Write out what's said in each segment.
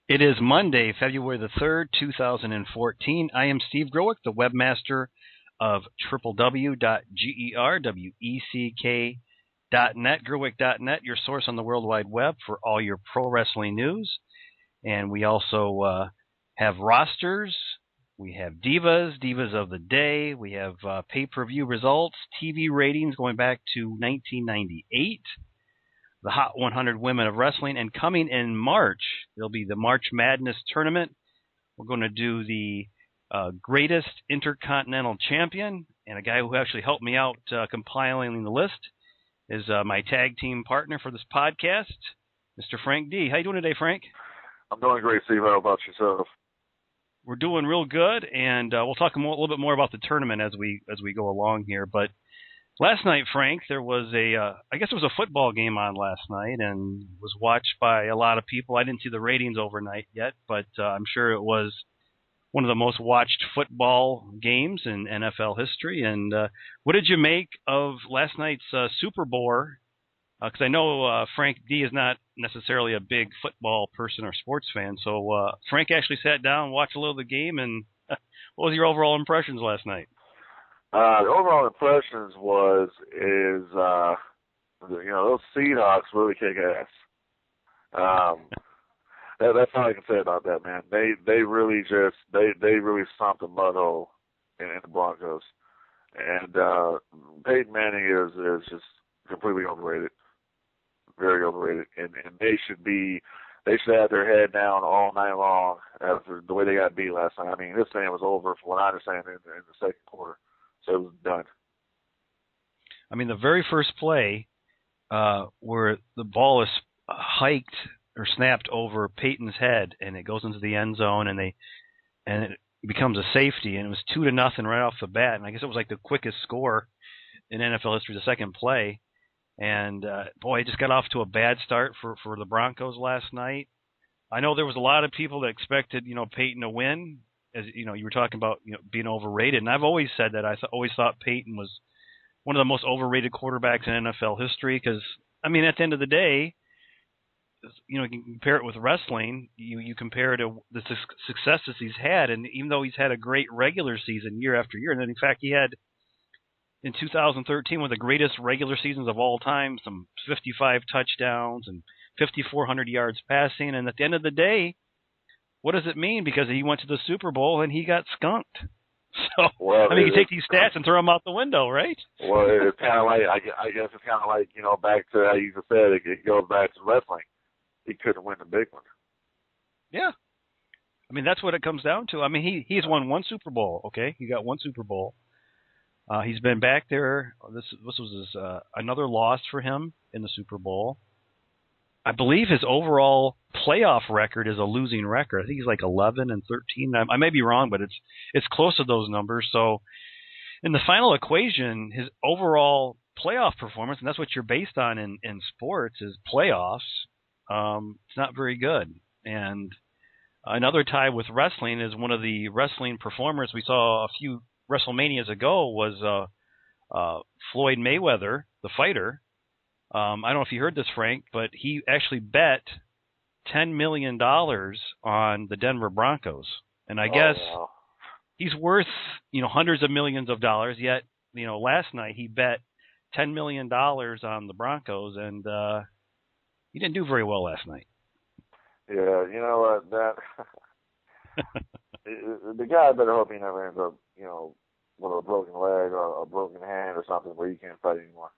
It is Monday, February the 3rd, 2014. I am Steve Gerweck, the webmaster of www.gerweck.net, gerweck.net, your source on the World Wide Web for all your pro wrestling news. And we also have rosters. We have divas of the day. We have pay-per-view results, TV ratings going back to 1998. The Hot 100 Women of Wrestling, and coming in March, there'll be the March Madness Tournament. We're going to do the greatest Intercontinental Champion, and a guy who actually helped me out compiling the list is my tag team partner for this podcast, Mr. Frank D. How you doing today, Frank? I'm doing great, Steve. How about yourself? We're doing real good, and we'll talk a little bit more about the tournament as we go along here, but last night, Frank, there was I guess it was a football game on last night and was watched by a lot of people. I didn't see the ratings overnight yet, but I'm sure it was one of the most watched football games in NFL history. And what did you make of last night's Super Bowl? Because I know Frank D is not necessarily a big football person or sports fan. So Frank actually sat down, watched a little of the game, and what was your overall impressions last night? The overall impressions those Seahawks really kick ass. That's all I can say about that, man. They really stomped the mud hole in the Bronchos, and Peyton Manning is just completely overrated, very overrated, and they should have their head down all night long after the way they got beat last night. I mean, this thing was over, from what I understand, in the second quarter. So it was done. I mean, the very first play where the ball is hiked or snapped over Peyton's head and it goes into the end zone and it becomes a safety, and it was 2-0 right off the bat. And I guess it was like the quickest score in NFL history, the second play. And boy, it just got off to a bad start for the Broncos last night. I know there was a lot of people that expected Peyton to win. As you were talking about being overrated, and I've always said that. I always thought Peyton was one of the most overrated quarterbacks in NFL history. Because I mean, at the end of the day, you can compare it with wrestling. You compare it to the successes he's had, and even though he's had a great regular season year after year, and in fact he had in 2013 one of the greatest regular seasons of all time, some 55 touchdowns and 5,400 yards passing, and at the end of the day, what does it mean? Because he went to the Super Bowl and he got skunked. So, well, I mean, you take these stats and throw them out the window, right? Well, it's kind of like, I guess it's kind of like, back to how you just said, it goes back to wrestling. He couldn't win the big one. Yeah. I mean, that's what it comes down to. I mean, he's won one Super Bowl, okay? He got one Super Bowl. He's been back there. This was another loss for him in the Super Bowl. I believe his overall playoff record is a losing record. I think he's like 11-13. I may be wrong, but it's close to those numbers. So in the final equation, his overall playoff performance, and that's what you're based on in sports, is playoffs. It's not very good. And another tie with wrestling is one of the wrestling performers we saw a few Wrestlemanias ago was Floyd Mayweather, the fighter. I don't know if you heard this, Frank, but he actually bet $10 million on the Denver Broncos. And I guess he's worth, hundreds of millions of dollars. Yet, last night he bet $10 million on the Broncos, and he didn't do very well last night. Yeah, you know what, that the guy better hope he never ends up, with a broken leg or a broken hand or something where he can't fight anymore.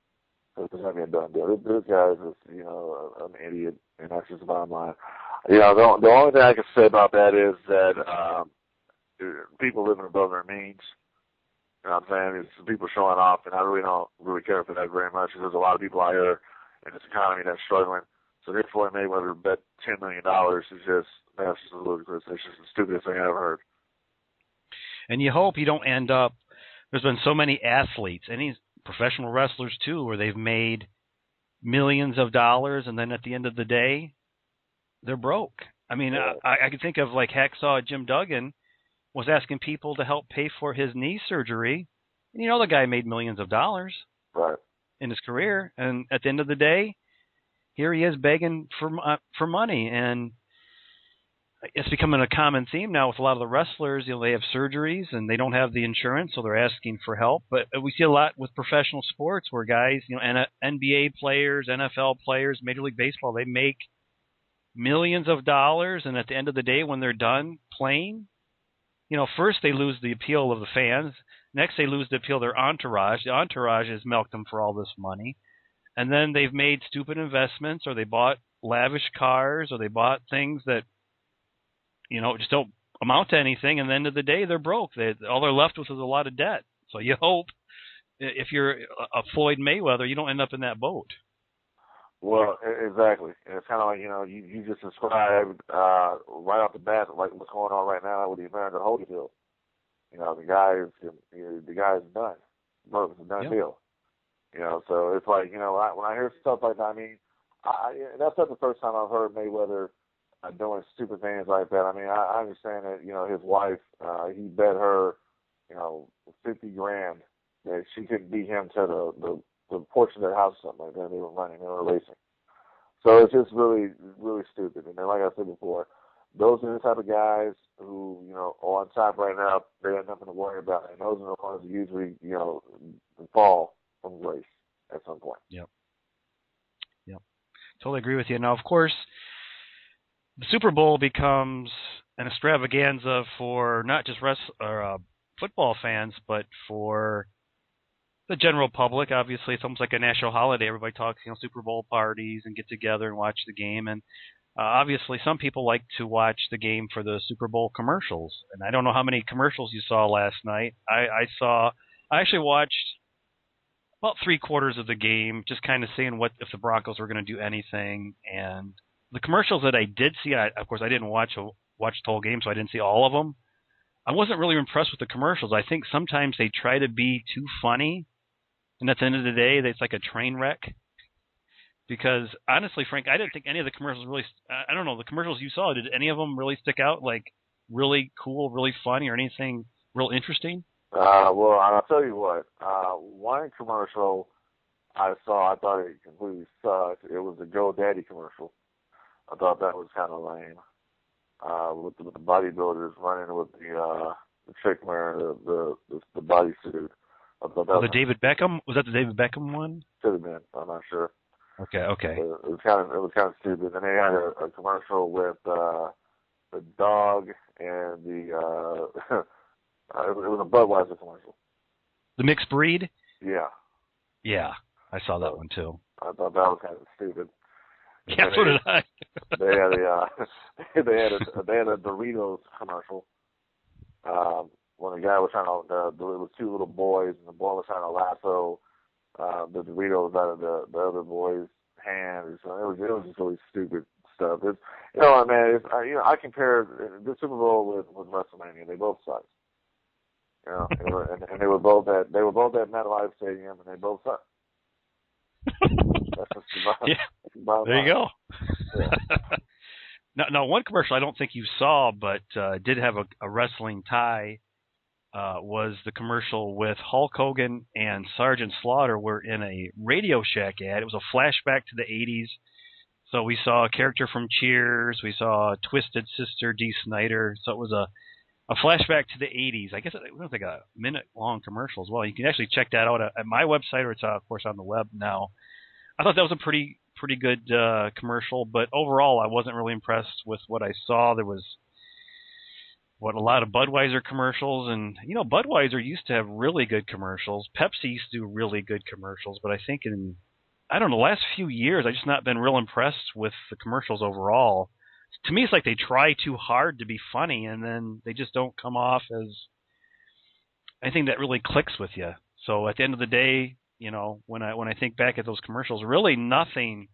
It's going to be a done deal. This guy is just, an idiot, and that's just the bottom line. The only thing I can say about that is that people living above their means. You know what I'm saying? It's people showing off, and I really don't care for that very much. There's a lot of people out here in this economy that's struggling. So if Floyd Mayweather bet $10 million, that's just ludicrous. It's just the stupidest thing I ever heard. And you hope you don't end up. There's been so many athletes, and these professional wrestlers too, where they've made millions of dollars, and then at the end of the day, they're broke. I mean, yeah. I can think of like Hacksaw Jim Duggan was asking people to help pay for his knee surgery. And the guy made millions of dollars in his career, and at the end of the day, here he is begging for money. And it's becoming a common theme now with a lot of the wrestlers. They have surgeries and they don't have the insurance, so they're asking for help. But we see a lot with professional sports where guys, NBA players, NFL players, Major League Baseball, they make millions of dollars, and at the end of the day, when they're done playing, first they lose the appeal of the fans. Next, they lose the appeal of their entourage. The entourage has milked them for all this money. And then they've made stupid investments, or they bought lavish cars, or they bought things that, just don't amount to anything. And at the end of the day, they're broke. All they're left with is a lot of debt. So you hope if you're a Floyd Mayweather, you don't end up in that boat. Well, exactly. And it's kind of like, you just described right off the bat, like what's going on right now with the Evander Holyfield. The guy's done. Bro, it's a done deal. So it's like, when I hear stuff like that, I mean, that's not the first time I've heard Mayweather doing stupid things like that. I mean, I understand that, his wife, he bet her, $50,000 that she could beat him to the portion of their house or something like that. They were racing. So it's just really, really stupid. And then, like I said before, those are the type of guys who, are on top right now. They have nothing to worry about. And those are the ones who usually, fall from grace at some point. Yep. Totally agree with you. Now, of course, the Super Bowl becomes an extravaganza for not just football fans, but for the general public. Obviously, it's almost like a national holiday. Everybody talks, Super Bowl parties and get together and watch the game. And obviously, some people like to watch the game for the Super Bowl commercials. And I don't know how many commercials you saw last night. I actually watched about 3/4 of the game, just kind of seeing if the Bronchos were going to do anything. And the commercials that I did see, of course, I didn't watch the whole game, so I didn't see all of them. I wasn't really impressed with the commercials. I think sometimes they try to be too funny, and at the end of the day, it's like a train wreck. Because honestly, Frank, I didn't think any of the commercials really. I don't know, the commercials you saw, did any of them really stick out? Like really cool, really funny, or anything real interesting? Well, I'll tell you what. One commercial I saw, I thought it completely sucked. It was the GoDaddy commercial. I thought that was kind of lame. With the bodybuilders running with the chick wearing the bodysuit. I thought that was that the David Beckham one? Should have been. I'm not sure. Okay. It was kind of stupid. And they had a commercial with the dog and the it was a Budweiser commercial. The mixed breed? Yeah. Yeah, I saw that one too. I thought that was kind of stupid. Yeah, so did I. They had a Doritos commercial. When the guy was trying to, there was two little boys, and the boy was trying to lasso the Doritos out of the other boy's hand. So it was just really stupid stuff. It's, man, I compare the Super Bowl with Wrestlemania. They both suck. And they were both at MetLife Stadium, and they both suck. That's just there you go. Yeah. Now, one commercial I don't think you saw, but did have a wrestling tie, was the commercial with Hulk Hogan and Sergeant Slaughter were in a Radio Shack ad. It was a flashback to the 80s. So we saw a character from Cheers. We saw Twisted Sister Dee Snider. So it was a flashback to the 80s. I guess it was like a minute-long commercial as well. You can actually check that out at my website, or it's, of course, on the web now. I thought that was a pretty good commercial, but overall I wasn't really impressed with what I saw. There was a lot of Budweiser commercials, and Budweiser used to have really good commercials. Pepsi used to do really good commercials, but I think in the last few years I've just not been real impressed with the commercials overall. To me, it's like they try too hard to be funny, and then they just don't come off as anything that really clicks with you. So at the end of the day, when I think back at those commercials, really nothing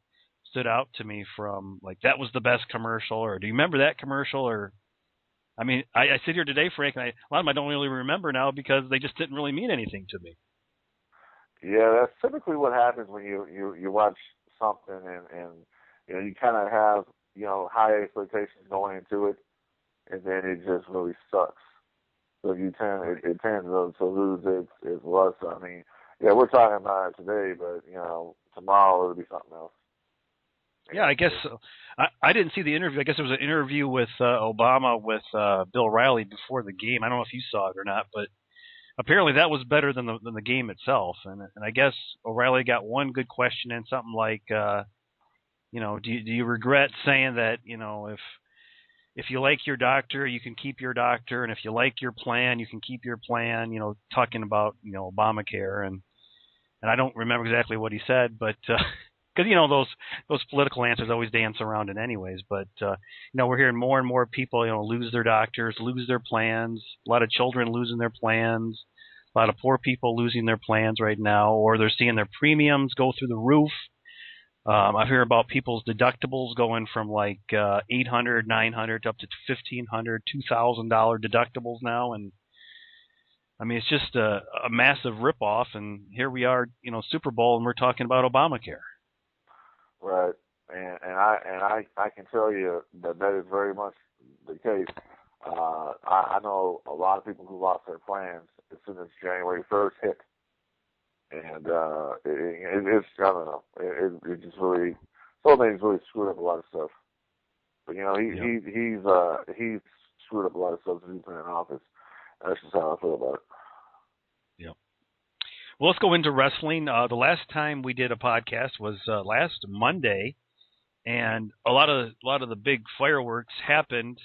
stood out to me from like that was the best commercial, or do you remember that commercial? Or I mean, I sit here today, Frank, and a lot of them I don't really remember now because they just didn't really mean anything to me. Yeah, that's typically what happens when you watch something and you kind of have high expectations going into it, and then it just really sucks. So it tends to lose its lust. I mean, yeah, we're talking about it today, but tomorrow it'll be something else. Yeah, I guess so. I didn't see the interview. I guess there was an interview with Obama with Bill Riley before the game. I don't know if you saw it or not, but apparently that was better than the game itself. And I guess O'Reilly got one good question in, something like, do you regret saying that, if you like your doctor, you can keep your doctor, and if you like your plan, you can keep your plan. Talking about Obamacare, and I don't remember exactly what he said, but because those political answers always dance around it anyways. But we're hearing more and more people lose their doctors, lose their plans. A lot of children losing their plans. A lot of poor people losing their plans right now, or they're seeing their premiums go through the roof. I've heard about people's deductibles going from like $800, $900 up to $1,500, $2,000 deductibles now, and I mean it's just a massive ripoff. And here we are, Super Bowl, and we're talking about Obamacare. Right, and I can tell you that is very much the case. I know a lot of people who lost their plans as soon as January 1st hit. And it's I don't know. It just really, some things really screwed up a lot of stuff. But he's screwed up a lot of stuff since he's been in office. That's just how I feel about it. Yeah. Well, let's go into wrestling. The last time we did a podcast was last Monday, and a lot of the big fireworks happened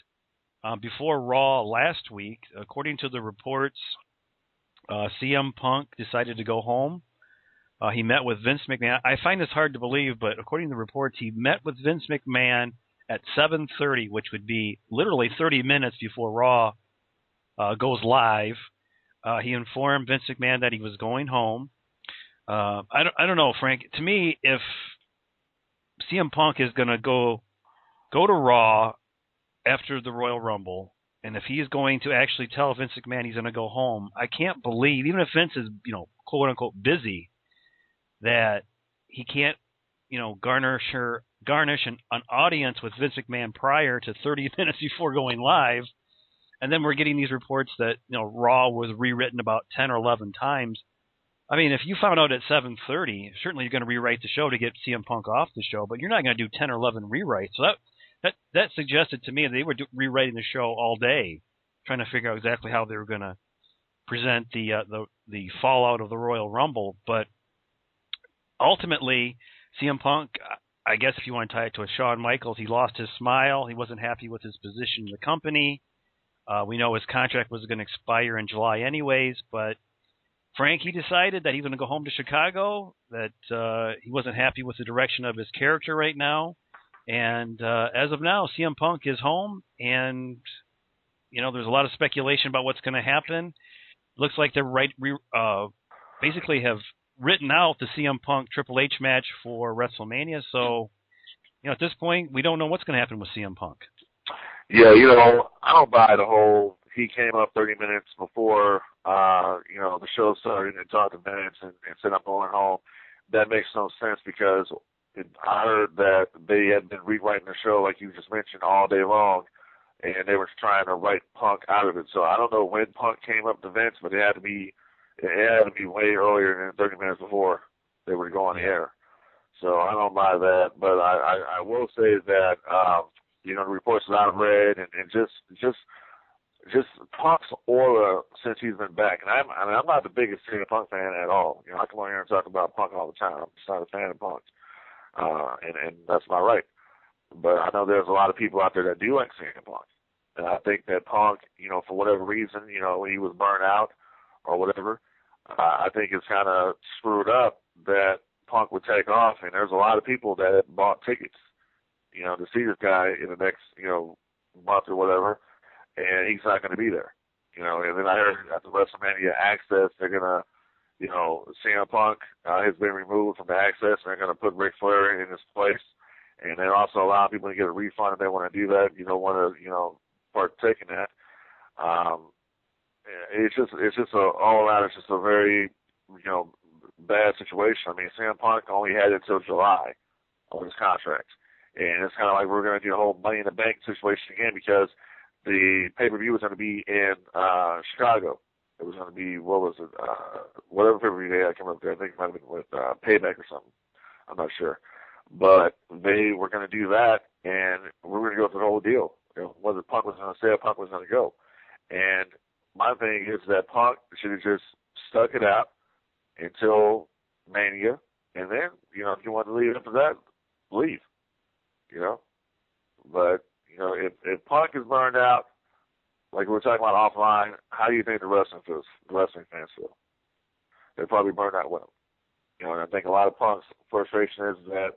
before Raw last week. According to the reports, CM Punk decided to go home. He met with Vince McMahon. I find this hard to believe, but according to the reports, he met with Vince McMahon at 7:30, which would be literally 30 minutes before Raw goes live. He informed Vince McMahon that he was going home. I don't know, Frank. To me, if CM Punk is going to go to Raw after the Royal Rumble, and if he's going to actually tell Vince McMahon he's going to go home, I can't believe, even if Vince is, quote unquote busy, that he can't, garnish an audience with Vince McMahon prior to 30 minutes before going live. And then we're getting these reports that, Raw was rewritten about 10 or 11 times. I mean, if you found out at 7:30, certainly you're going to rewrite the show to get CM Punk off the show, but you're not going to do 10 or 11 rewrites. So that suggested to me they were rewriting the show all day, trying to figure out exactly how they were going to present the fallout of the Royal Rumble. But ultimately, CM Punk, I guess if you want to tie it to a Shawn Michaels, he lost his smile. He wasn't happy with his position in the company. We know his contract was going to expire in July anyways, but Frank, he decided that he was going to go home to Chicago, that he wasn't happy with the direction of his character right now. And as of now, CM Punk is home, and there's a lot of speculation about what's going to happen. Looks like they're basically have written out the CM Punk Triple H match for WrestleMania. So, at this point, we don't know what's going to happen with CM Punk. Yeah, I don't buy the whole he came up 30 minutes before the show started and talked to Vince and said I'm going home. That makes no sense because I heard that they had been rewriting the show, like you just mentioned, all day long, and they were trying to write Punk out of it. So I don't know when Punk came up to Vince, but it had to be way earlier than 30 minutes before they were going on the air. So I don't buy that, but I will say that the reports that I've read and just Punk's aura since he's been back, and I'm not the biggest CM Punk fan at all. I come on here and talk about Punk all the time. I'm just not a fan of Punk, and that's my right. But I know there's a lot of people out there that do like CM Punk, and I think that Punk, for whatever reason, when he was burned out or whatever, I think it's kind of screwed up that Punk would take off, and there's a lot of people that bought tickets, to see this guy in the next, month or whatever, and he's not going to be there, And then I heard at the WrestleMania Access, they're going to, CM Punk has been removed from the Access, and they're going to put Ric Flair in his place, and they're also allowing people to get a refund if they want to do that. You don't want to, partake in that. It's just all around. It's just a very, bad situation. I mean, CM Punk only had until July on his contract, and it's kind of like we're going to do a whole Money in the Bank situation again because the pay-per-view was going to be in Chicago. It was going to be whatever pay-per-view they had come up there. I think it might have been with Payback or something. I'm not sure, But they were going to do that, and we were going to go through the whole deal. Whether Punk was going to stay or Punk was going to go. And my thing is that Punk should have just stuck it out until Mania, and then, if you want to leave after that, leave. But, if Punk is burned out, like we were talking about offline, how do you think the wrestling fans feel? They're probably burned out with him. And I think a lot of Punk's frustration is that,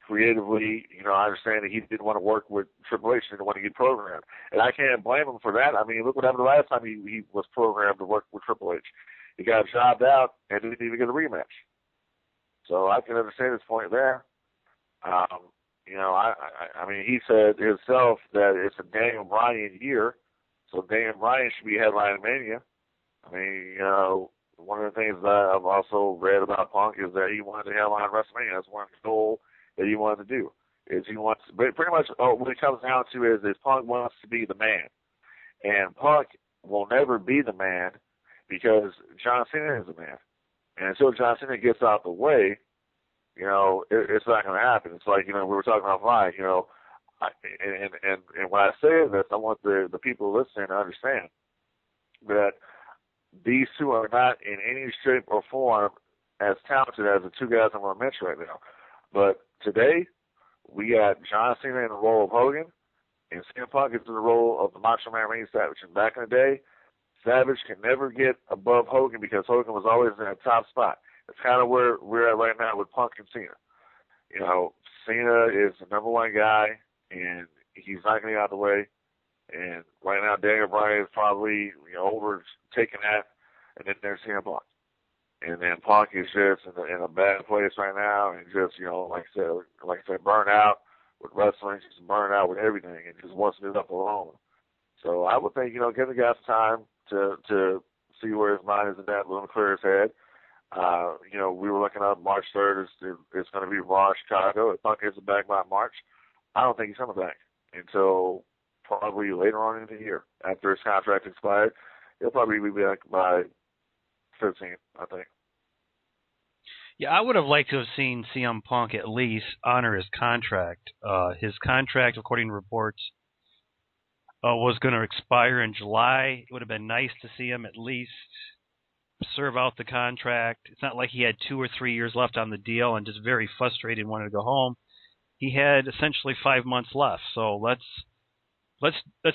creatively, I understand that he didn't want to work with Triple H, he didn't want to get programmed. And I can't blame him for that. I mean, look what happened the last time he was programmed to work with Triple H. He got jobbed out and didn't even get a rematch. So I can understand his point there. I mean, he said himself that it's a Daniel Bryan year, so Daniel Bryan should be headlining Mania. I mean, one of the things that I've also read about Punk is that he wanted to headline WrestleMania. That's one goal that he wanted to do. But pretty much what it comes down to is Punk wants to be the man, and Punk will never be the man because John Cena is the man, and until John Cena gets out the way, it's not going to happen. It's like, we were talking offline, and when I say this, I want the people listening to understand that these two are not in any shape or form as talented as the two guys I'm going to mention right now. But today, we got John Cena in the role of Hogan, and CM Punk is in the role of the Macho Man Randy Savage. And back in the day, Savage can never get above Hogan because Hogan was always in that top spot. It's kind of where we're at right now with Punk and Cena. Cena is the number one guy, and he's not going to get out of the way. And right now, Daniel Bryan is probably overtaking that, and then there's CM Punk. And then Punk is just in a bad place right now, and just like I said, burnt out with wrestling, just burnt out with everything, and just wants to be left alone. So I would think give the guy some time to see where his mind is at, let him clear his head. We were looking up March 3rd. It's going to be Raw in Chicago. If Punk isn't back by March, I don't think he's coming back until probably later on in the year after his contract expired. He'll probably be back by 15th, I think. Yeah, I would have liked to have seen CM Punk at least honor his contract. His contract, according to reports, was going to expire in July. It would have been nice to see him at least serve out the contract. It's not like he had 2 or 3 years left on the deal and just very frustrated and wanted to go home. He had essentially 5 months left. So let's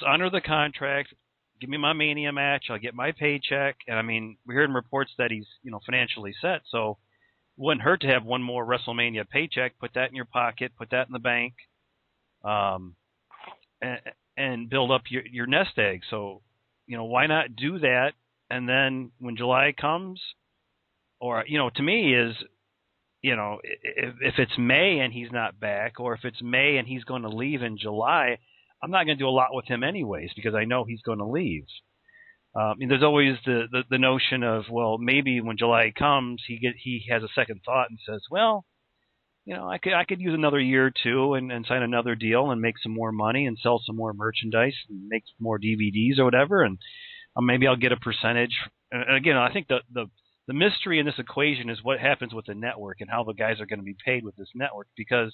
honor the contract. Give me my Mania match. I'll get my paycheck. And I mean, we're hearing reports that he's financially set. So it wouldn't hurt to have one more WrestleMania paycheck. Put that in your pocket. Put that in the bank. And build up your nest egg. So why not do that? And then when July comes, or, to me is, if it's May and he's not back, or if it's May and he's going to leave in July, I'm not going to do a lot with him anyways because I know he's going to leave. There's always the notion of, well, maybe when July comes, he has a second thought and says, well, I could use another year or two and sign another deal and make some more money and sell some more merchandise and make more DVDs or whatever, and maybe I'll get a percentage. And again, I think the mystery in this equation is what happens with the network and how the guys are going to be paid with this network, because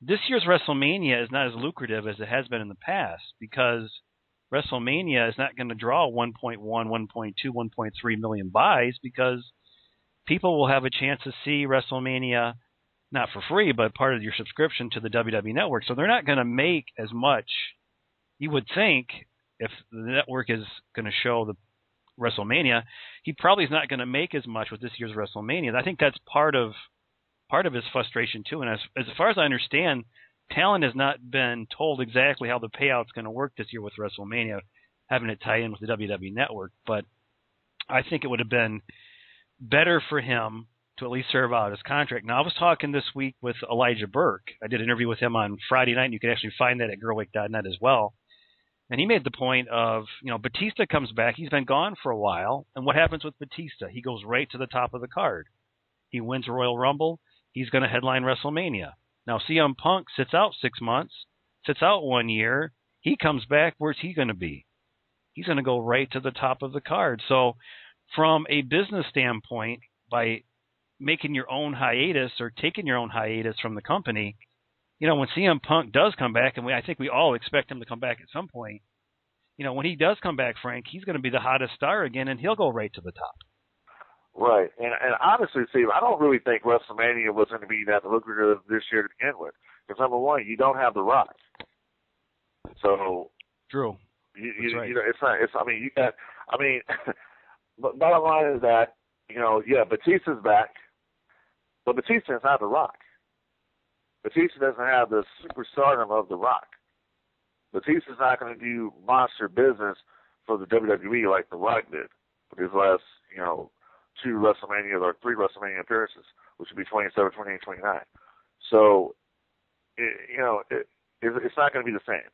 this year's WrestleMania is not as lucrative as it has been in the past, because WrestleMania is not going to draw 1.1, 1.2, 1.3 million buys, because people will have a chance to see WrestleMania not for free, but part of your subscription to the WWE Network. So they're not going to make as much, you would think, if the network is going to show the WrestleMania. He probably is not going to make as much with this year's WrestleMania. And I think that's part of his frustration too. And as far as I understand, talent has not been told exactly how the payout's going to work this year with WrestleMania, having it tie in with the WWE Network. But I think it would have been better for him to at least serve out his contract. Now, I was talking this week with Elijah Burke. I did an interview with him on Friday night, and you can actually find that at Gerweck.net as well. And he made the point of, Batista comes back. He's been gone for a while. And what happens with Batista? He goes right to the top of the card. He wins Royal Rumble. He's going to headline WrestleMania. Now, CM Punk sits out 6 months, sits out 1 year. He comes back. Where's he going to be? He's going to go right to the top of the card. So from a business standpoint, by making your own hiatus or taking your own hiatus from the company, when CM Punk does come back, and I think we all expect him to come back at some point, when he does come back, Frank, he's going to be the hottest star again, and he'll go right to the top. Right. And honestly, Steve, I don't really think WrestleMania was going to be that lucrative this year to begin with. Because, number one, you don't have The Rock. So. True. Right. It's not. But bottom line is that, Batista's back, but Batista's not The Rock. Batista doesn't have the superstardom of The Rock. Batista's not going to do monster business for the WWE like The Rock did for his last, 2 WrestleMania or 3 WrestleMania appearances, which would be 27, 28, 29. So, it's not going to be the same.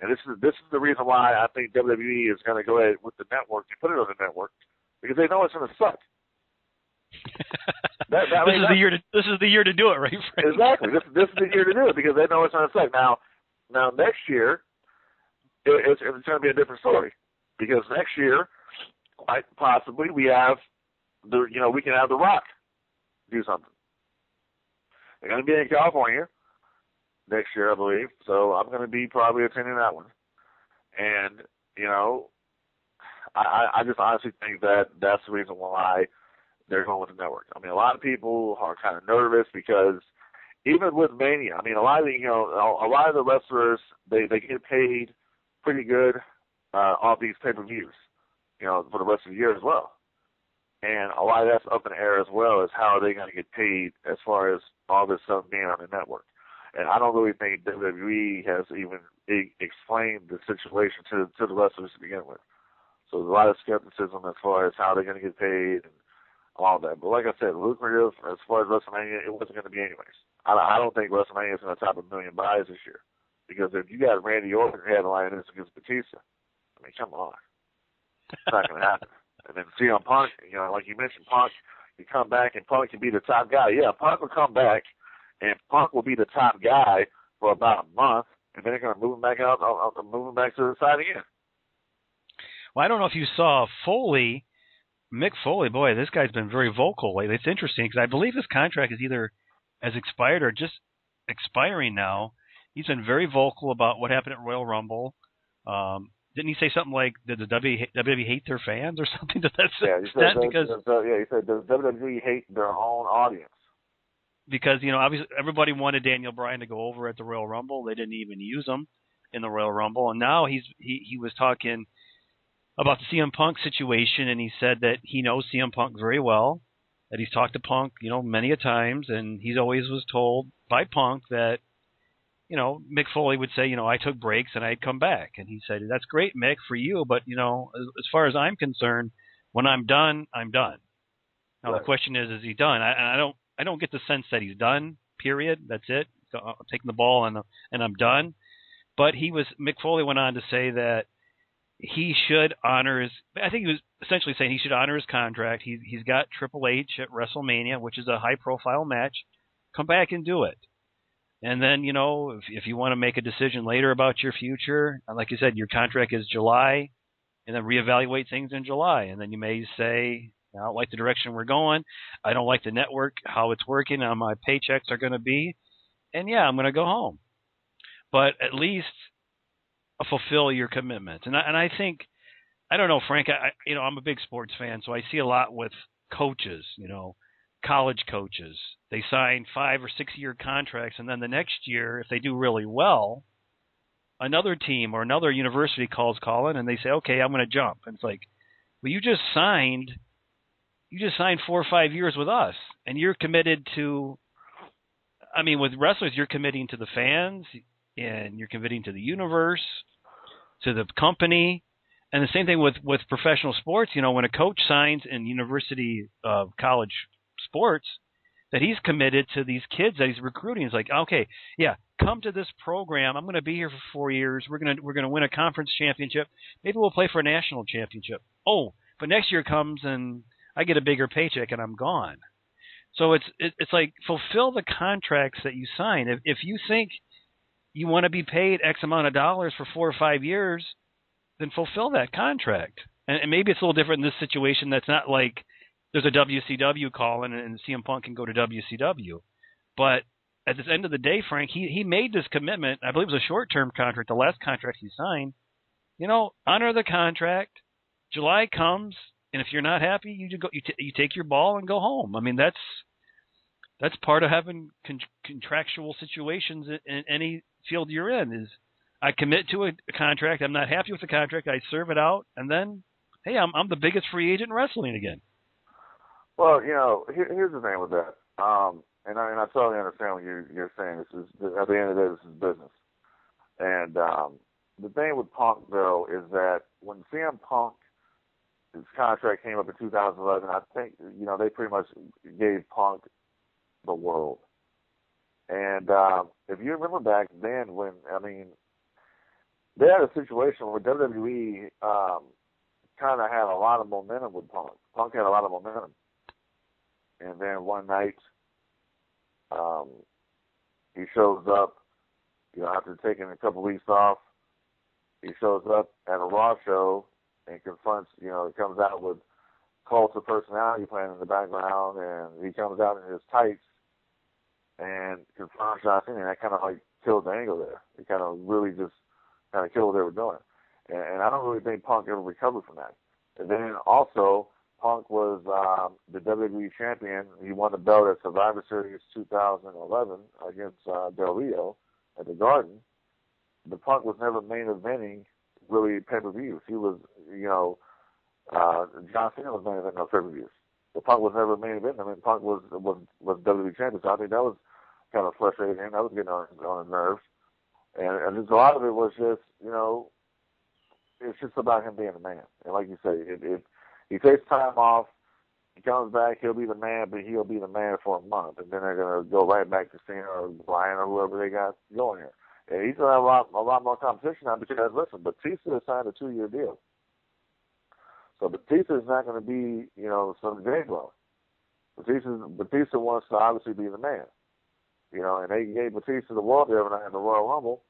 And this is the reason why I think WWE is going to go ahead with the network and put it on the network, because they know it's going to suck. This is the year to do it, right, Frank? Exactly. This is the year to do it because they know it's going to suck. Now next year, it's going to be a different story, because next year, quite possibly, we can have The Rock do something. They're going to be in California next year, I believe. So I'm going to be probably attending that one. And, I just honestly think that that's the reason why they're going with the network. I mean, a lot of people are kind of nervous because even with Mania, I mean, a lot of the wrestlers, they get paid pretty good off these pay-per-views, for the rest of the year as well. And a lot of that's up in the air as well, is how are they going to get paid as far as all this stuff being on the network. And I don't really think WWE has even explained the situation to the wrestlers to begin with. So there's a lot of skepticism as far as how they're going to get paid and all that. But like I said, lucrative as far as WrestleMania, it wasn't going to be anyways. I don't think WrestleMania is going to top 1 million buys this year. Because if you got Randy Orton headlining this against Batista, I mean, come on. It's not going to happen. And then CM Punk, like you mentioned, Punk can come back and Punk can be the top guy. Yeah, Punk will come back and Punk will be the top guy for about a month, and then they're going to move him back out, move him back to the side again. Well, I don't know if you saw Mick Foley. Boy, this guy's been very vocal lately. It's interesting because I believe his contract is either has expired or just expiring now. He's been very vocal about what happened at Royal Rumble. Didn't he say something like, did the WWE hate their fans or something to that extent? He said, does WWE hate their own audience? Because, obviously everybody wanted Daniel Bryan to go over at the Royal Rumble. They didn't even use him in the Royal Rumble. And now he was talking about the CM Punk situation, and he said that he knows CM Punk very well, that he's talked to Punk, many a times, and he's always was told by Punk that, Mick Foley would say, I took breaks and I'd come back. And he said, that's great, Mick, for you, but, as far as I'm concerned, when I'm done, I'm done. Now, right. The question is he done? I don't get the sense that he's done, period. That's it. I'm taking the ball and I'm done. But Mick Foley went on to say that he should honor I think he was essentially saying he should honor his contract. He's got Triple H at WrestleMania, which is a high-profile match. Come back and do it. And then, if you want to make a decision later about your future, like you said, your contract is July, and then reevaluate things in July. And then you may say, I don't like the direction we're going. I don't like the network, how it's working, how my paychecks are going to be. And, yeah, I'm going to go home. But at least fulfill your commitments. And I think, I don't know, Frank, I'm a big sports fan, so I see a lot with coaches, college coaches. They sign 5 or 6 year contracts, and then the next year, if they do really well, another team or another university calls calling, and they say, okay, I'm going to jump. And it's like, well, you just signed 4 or 5 years with us, and you're committed to, with wrestlers, you're committing to the fans, and you're committing to the universe, to the company. And the same thing with professional sports. When a coach signs in university college sports, that he's committed to these kids that he's recruiting. It's like, okay, yeah, come to this program. I'm going to be here for 4 years. We're going to win a conference championship. Maybe we'll play for a national championship. Oh, but next year comes and I get a bigger paycheck and I'm gone. So it's like fulfill the contracts that you sign. If you think you want to be paid X amount of dollars for 4 or 5 years, then fulfill that contract. And maybe it's a little different in this situation. That's not like there's a WCW calling and CM Punk can go to WCW. But at the end of the day, Frank, he made this commitment. I believe it was a short-term contract, the last contract he signed. Honor the contract. July comes, and if you're not happy, you take your ball and go home. I mean, that's part of having contractual situations in any field you're in. Is I commit to a contract. I'm not happy with the contract. I serve it out, and then, hey, I'm the biggest free agent in wrestling again. Well, here's the thing with that. And I totally understand what you're saying. This is, at the end of the day, this is business. And the thing with Punk, though, is that when CM Punk, his contract came up in 2011, I think, they pretty much gave Punk the world. And if you remember back then they had a situation where WWE kind of had a lot of momentum with Punk. Punk had a lot of momentum. And then one night, he shows up, after taking a couple weeks off, he shows up at a Raw show and confronts, comes out with Cult of Personality playing in the background, and he comes out in his tights and confronts John Cena, and that kind of killed the angle there. It kind of really just killed what they were doing. And I don't really think Punk ever recovered from that. And then also, Punk was the WWE champion. He won the belt at Survivor Series 2011 against Del Rio at the Garden. The Punk was never main eventing really pay-per-views. He was, John Cena was main eventing on pay-per-views. The Punk was never main eventing. I mean, Punk was WWE champion. So I think that was kind of frustrating him. That was getting on his nerves. And just a lot of it was just, it's just about him being a man. And like you say, he takes time off, he comes back, he'll be the man, but he'll be the man for a month. And then they're going to go right back to Cena or Bryan or whoever they got going here. And he's going to have a lot more competition now because, listen, Batista has signed a 2-year deal. So Batista is not going to be, some J-Lo. Batista wants to obviously be the man. And they gave Batista the world the other night in the Royal Rumble,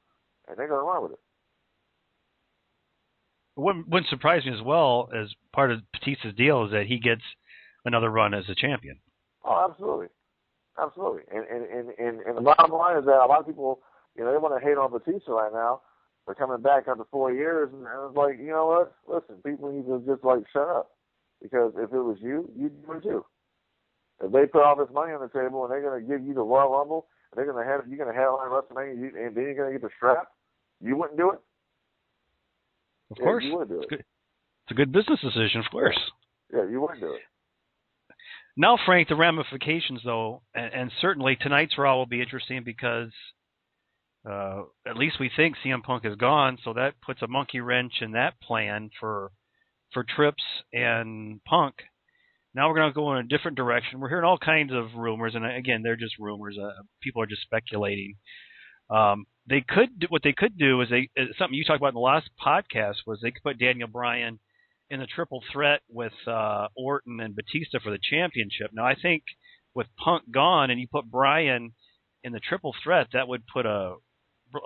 and they're going to run with it. What wouldn't surprise me as well as part of Batista's deal is that he gets another run as a champion. Oh, absolutely. Absolutely. And the bottom line is that a lot of people, they want to hate on Batista right now for coming back after 4 years. And it's like, you know what? Listen, people need to just, shut up. Because if it was you, you'd do it too. If they put all this money on the table and they're going to give you the Royal Rumble, and you're going to headline WrestleMania, and then you're going to get the strap, you wouldn't do it? Of course. You would do it. It's a good business decision, of course. Yeah, you wouldn't do it. Now, Frank, the ramifications, though, and certainly tonight's Raw will be interesting because at least we think CM Punk is gone, so that puts a monkey wrench in that plan for Trips and Punk. Now we're going to go in a different direction. We're hearing all kinds of rumors, and again, they're just rumors. People are just speculating. What they could do is something you talked about in the last podcast was they could put Daniel Bryan in the triple threat with Orton and Batista for the championship. Now I think with Punk gone and you put Bryan in the triple threat, that would put a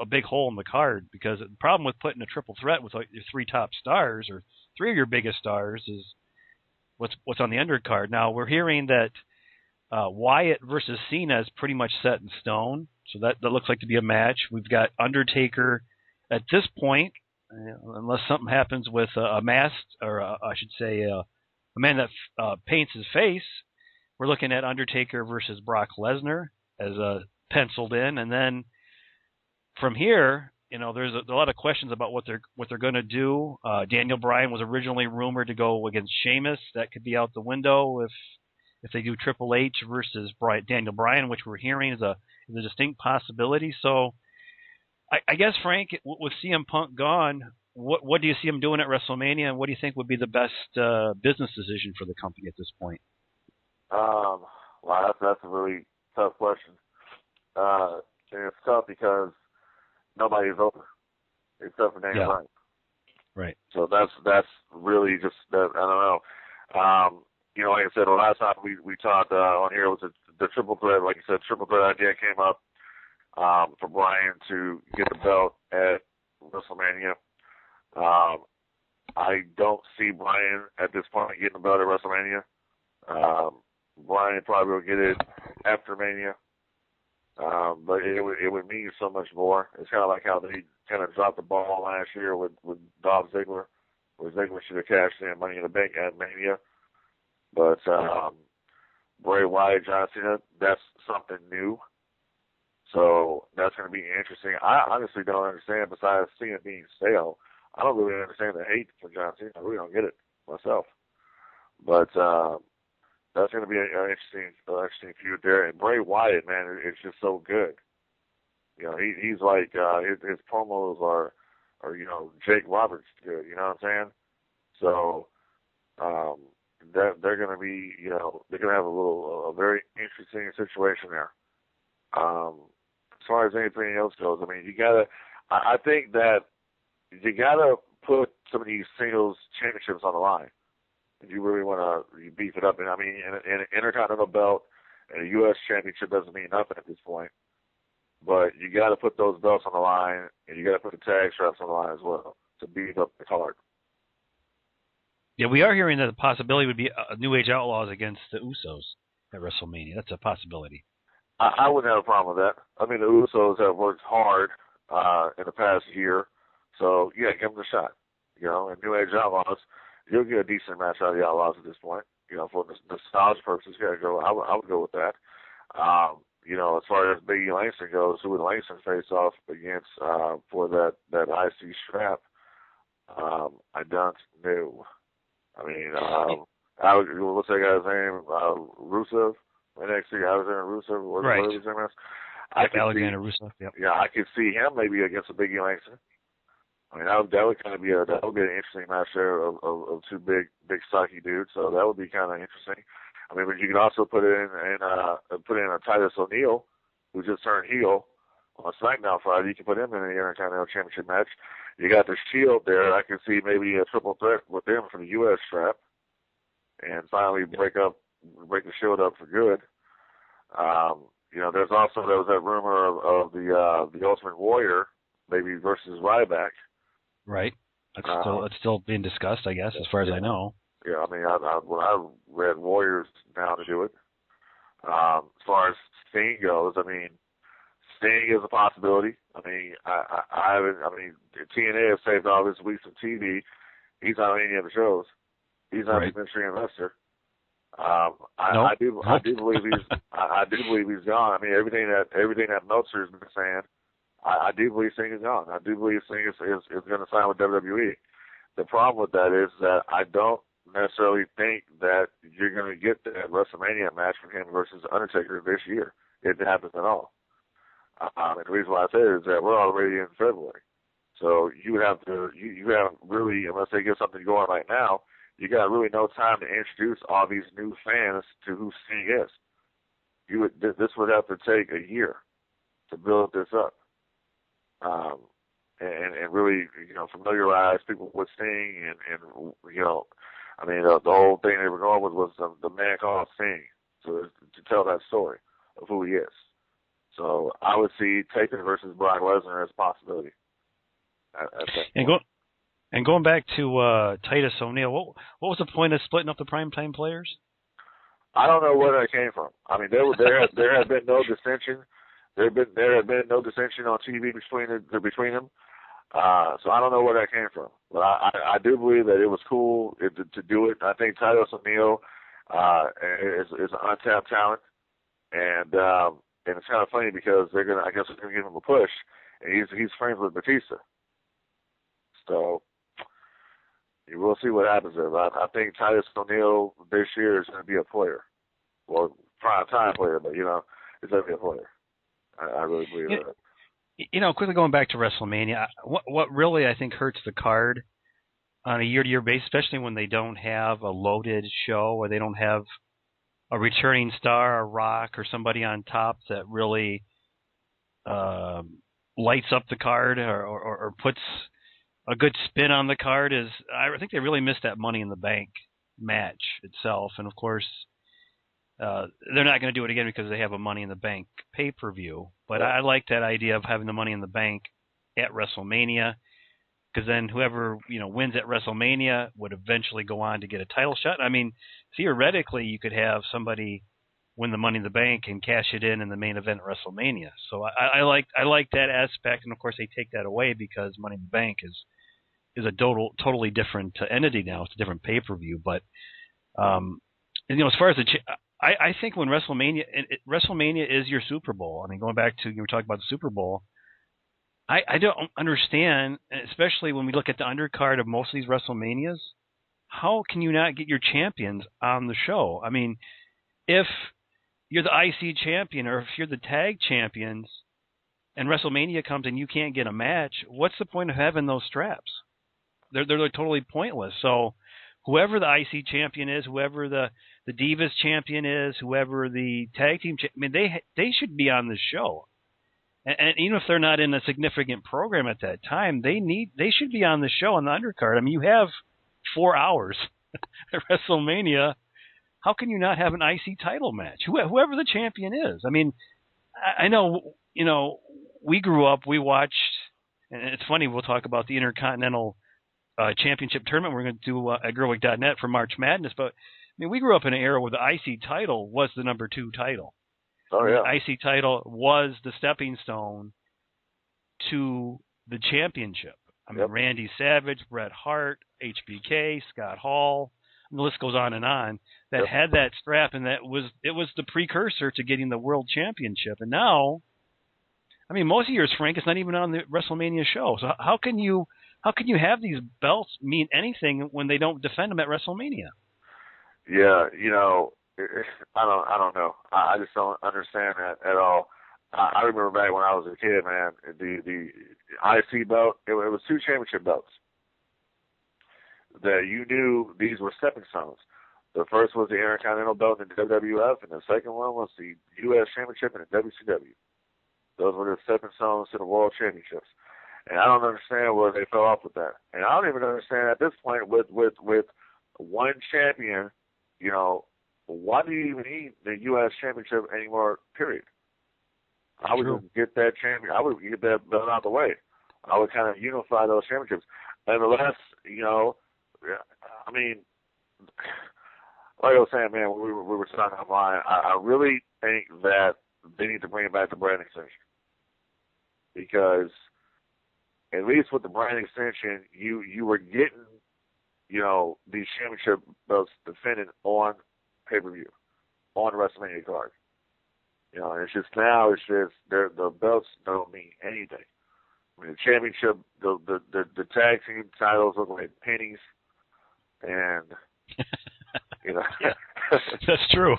big hole in the card because the problem with putting a triple threat with your 3 top stars or 3 of your biggest stars is what's on the undercard. Now we're hearing that Wyatt versus Cena is pretty much set in stone. So that looks like to be a match. We've got Undertaker at this point, unless something happens with a masked, or I should say a man that paints his face. We're looking at Undertaker versus Brock Lesnar as penciled in. And then from here, there's a lot of questions about what they're going to do. Daniel Bryan was originally rumored to go against Sheamus. That could be out the window if they do Triple H versus Daniel Bryan, which we're hearing is a distinct possibility. So I guess, Frank, with CM Punk gone, what do you see him doing at WrestleMania, and what do you think would be the best business decision for the company at this point? Well, that's a really tough question. And it's tough because nobody's over except for Daniel Bryan. Right. So that's really just I don't know. Like I said, the last time we talked on here was the triple threat. Like you said, triple threat idea came up for Bryan to get the belt at WrestleMania. I don't see Bryan at this point getting the belt at WrestleMania. Brian probably will get it after Mania. But it would mean so much more. It's kind of like how they kind of dropped the ball last year with Dolph Ziggler, where Ziggler should have cashed in Money in the Bank at Mania. But Bray Wyatt, John Cena, that's something new. So that's going to be interesting. I honestly don't understand, besides Cena being stale, I don't really understand the hate for John Cena. I really don't get it myself. But that's going to be an interesting feud there. And Bray Wyatt, man, it's just so good. You know, he's like, his promos are, you know, Jake Roberts good. You know what I'm saying? So they're going to be, you know, they're going to have a very interesting situation there. As far as anything else goes, I mean, I think that you gotta put some of these singles championships on the line. If you really want to beef it up, and I mean, an Intercontinental belt and a U.S. championship doesn't mean nothing at this point. But you got to put those belts on the line, and you got to put the tag straps on the line as well to beef up the card. Yeah, we are hearing that the possibility would be New Age Outlaws against the Usos at WrestleMania. That's a possibility. I wouldn't have a problem with that. I mean, the Usos have worked hard in the past year, so yeah, give them a shot. You know, and New Age Outlaws, you'll get a decent match out of the Outlaws at this point. You know, for the nostalgia purposes, I would go with that. You know, as far as Big E Langston goes, who would Langston face off against for that IC strap? I don't know. I mean, what's that guy's name? Rusev. NXT, Alexander Rusev, whatever his name is. Alexander Rusev, yep. Yeah, I could see him maybe against a Big E Langston. I mean, that would kind of be an interesting match there of two big stocky dudes. So that would be kind of interesting. I mean, but you can also put in a Titus O'Neil, who just turned heel on SmackDown Friday. You can put him in the Intercontinental Championship match. You got the Shield there. I can see maybe a triple threat with them for the U.S. strap, and finally break the Shield up for good. You know, there was that rumor of the Ultimate Warrior maybe versus Ryback. Right. It's still being discussed, I guess, as far as I know. Yeah, I mean, I read Warriors down to do it. As far as Sting goes, I mean, Sting is a possibility. I mean, TNA has saved all his weeks of TV. He's not on any other shows. He's not a mystery investor. I do believe he's gone. I mean, everything that Meltzer has been saying, I do believe Sting is gone. I do believe Sting is going to sign with WWE. The problem with that is that I don't necessarily think that you're going to get that WrestleMania match from him versus Undertaker this year. It happens at all. And the reason why I say it is that we're already in February, so you have really, unless they get something going right now, you got really no time to introduce all these new fans to who Sting is. This would have to take a year to build this up, and really, you know, familiarize people with Sting, and you know, I mean, the whole thing they were going with was the man called Sting, so to tell that story of who he is. So I would see Taker versus Brock Lesnar as a possibility. And going back to Titus O'Neil, what was the point of splitting up the primetime players? I don't know where that came from. I mean, there had been no dissension. There had been no dissension on TV between them. So I don't know where that came from. But I do believe that it was cool to do it. I think Titus O'Neil is an untapped talent, and it's kind of funny because they're gonna give him a push, and he's friends with Batista. So you will see what happens there. But I think Titus O'Neil this year is going to be a player, well, prime time player, but you know, he's going to be a player. I really believe that. You know, quickly going back to WrestleMania, what really I think hurts the card on a year-to-year basis, especially when they don't have a loaded show or they don't have a returning star, a Rock, or somebody on top that really lights up the card or puts a good spin on the card, is I think they really missed that Money in the Bank match itself. And, of course, they're not going to do it again because they have a Money in the Bank pay-per-view. But I like that idea of having the Money in the Bank at WrestleMania because then whoever wins at WrestleMania would eventually go on to get a title shot. I mean, theoretically, you could have somebody win the Money in the Bank and cash it in the main event at WrestleMania. So I like that aspect, and of course they take that away because Money in the Bank is a totally different entity now. It's a different pay-per-view. But as far as I think when WrestleMania is your Super Bowl. I mean, going back to you were talking about the Super Bowl. I don't understand, especially when we look at the undercard of most of these WrestleManias, how can you not get your champions on the show? I mean, if you're the IC champion or if you're the tag champions and WrestleMania comes and you can't get a match, what's the point of having those straps? They're totally pointless. So whoever the IC champion is, whoever the Divas champion is, whoever the tag team they should be on the show. And even if they're not in a significant program at that time, they should be on the show on the undercard. I mean, you have 4 hours at WrestleMania. How can you not have an IC title match? Whoever the champion is. I mean, I know, we grew up, we watched, and it's funny, we'll talk about the Intercontinental Championship Tournament we're going to do at Gerweck.net for March Madness, but I mean, we grew up in an era where the IC title was the number 2 title. Oh, yeah. The IC title was the stepping stone to the championship. I mean, Yep. Randy Savage, Bret Hart, HBK, Scott Hall, and the list goes on and on, that Yep. had that strap, and it was the precursor to getting the world championship. And now, I mean, most years, Frank, it's not even on the WrestleMania show. So how can you have these belts mean anything when they don't defend them at WrestleMania? Yeah, I don't know. I just don't understand that at all. I remember back when I was a kid, man, the IC belt, it was 2 championship belts that you knew these were stepping stones. The first was the Intercontinental belt in the WWF, and the second one was the U.S. Championship in the WCW. Those were the stepping stones to the World Championships. And I don't understand where they fell off with that. And I don't even understand at this point with one champion, why do you even need the U.S. Championship anymore, period? I would just get that champion. I would get that belt out of the way. I would kind of unify those championships. And the last, I mean, like I was saying, man, we were talking online, I really think that they need to bring back the brand extension. Because at least with the brand extension, you were getting, these championship belts defended on pay-per-view, on the WrestleMania card. And it's just the belts don't mean anything. I mean, the championship, the tag team titles look like pennies, and yeah, that's true.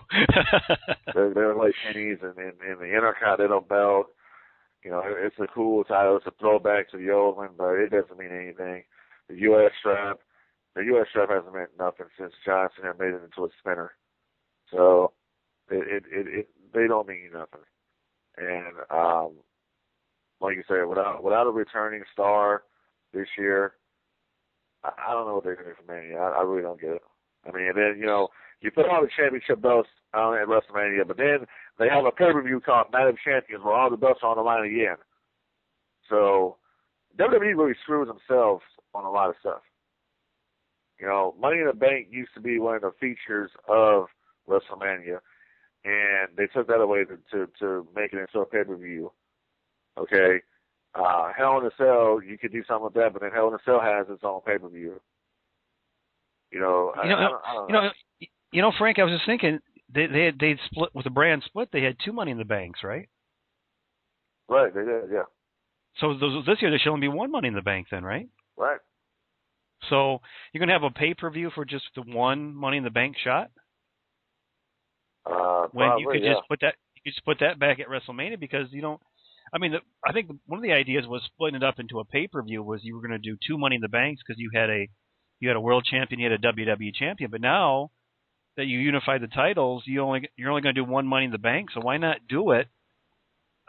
they're like pennies, and the Intercontinental belt, it's a cool title. It's a throwback to the old one, but it doesn't mean anything. The U.S. strap hasn't meant nothing since John Cena made it into a spinner. So they don't mean nothing. And like you said, without a returning star this year, I don't know what they're going to do for Mania. I really don't get it. I mean, and then you put all the championship belts on at WrestleMania, but then they have a pay-per-view called Night of Champions where all the belts are on the line again. So WWE really screws themselves on a lot of stuff. Money in the Bank used to be one of the features of WrestleMania, and they took that away to make it into a pay-per-view. Okay, Hell in a Cell, you could do something with that, but then Hell in a Cell has its own pay-per-view. I don't know. Frank, I was just thinking they'd split with the brand split. They had 2 Money in the Banks, right? Right, they did, yeah. So this year there should only be 1 Money in the Bank, then, right? Right. So you're gonna have a pay-per-view for just the 1 Money in the Bank shot? When probably, you could just put that back at WrestleMania, because you don't. I mean, I think one of the ideas was splitting it up into a pay-per-view. Was you were going to do 2 Money in the Banks because you had a world champion, you had a WWE champion, but now that you unify the titles, you're only going to do 1 Money in the Bank. So why not do it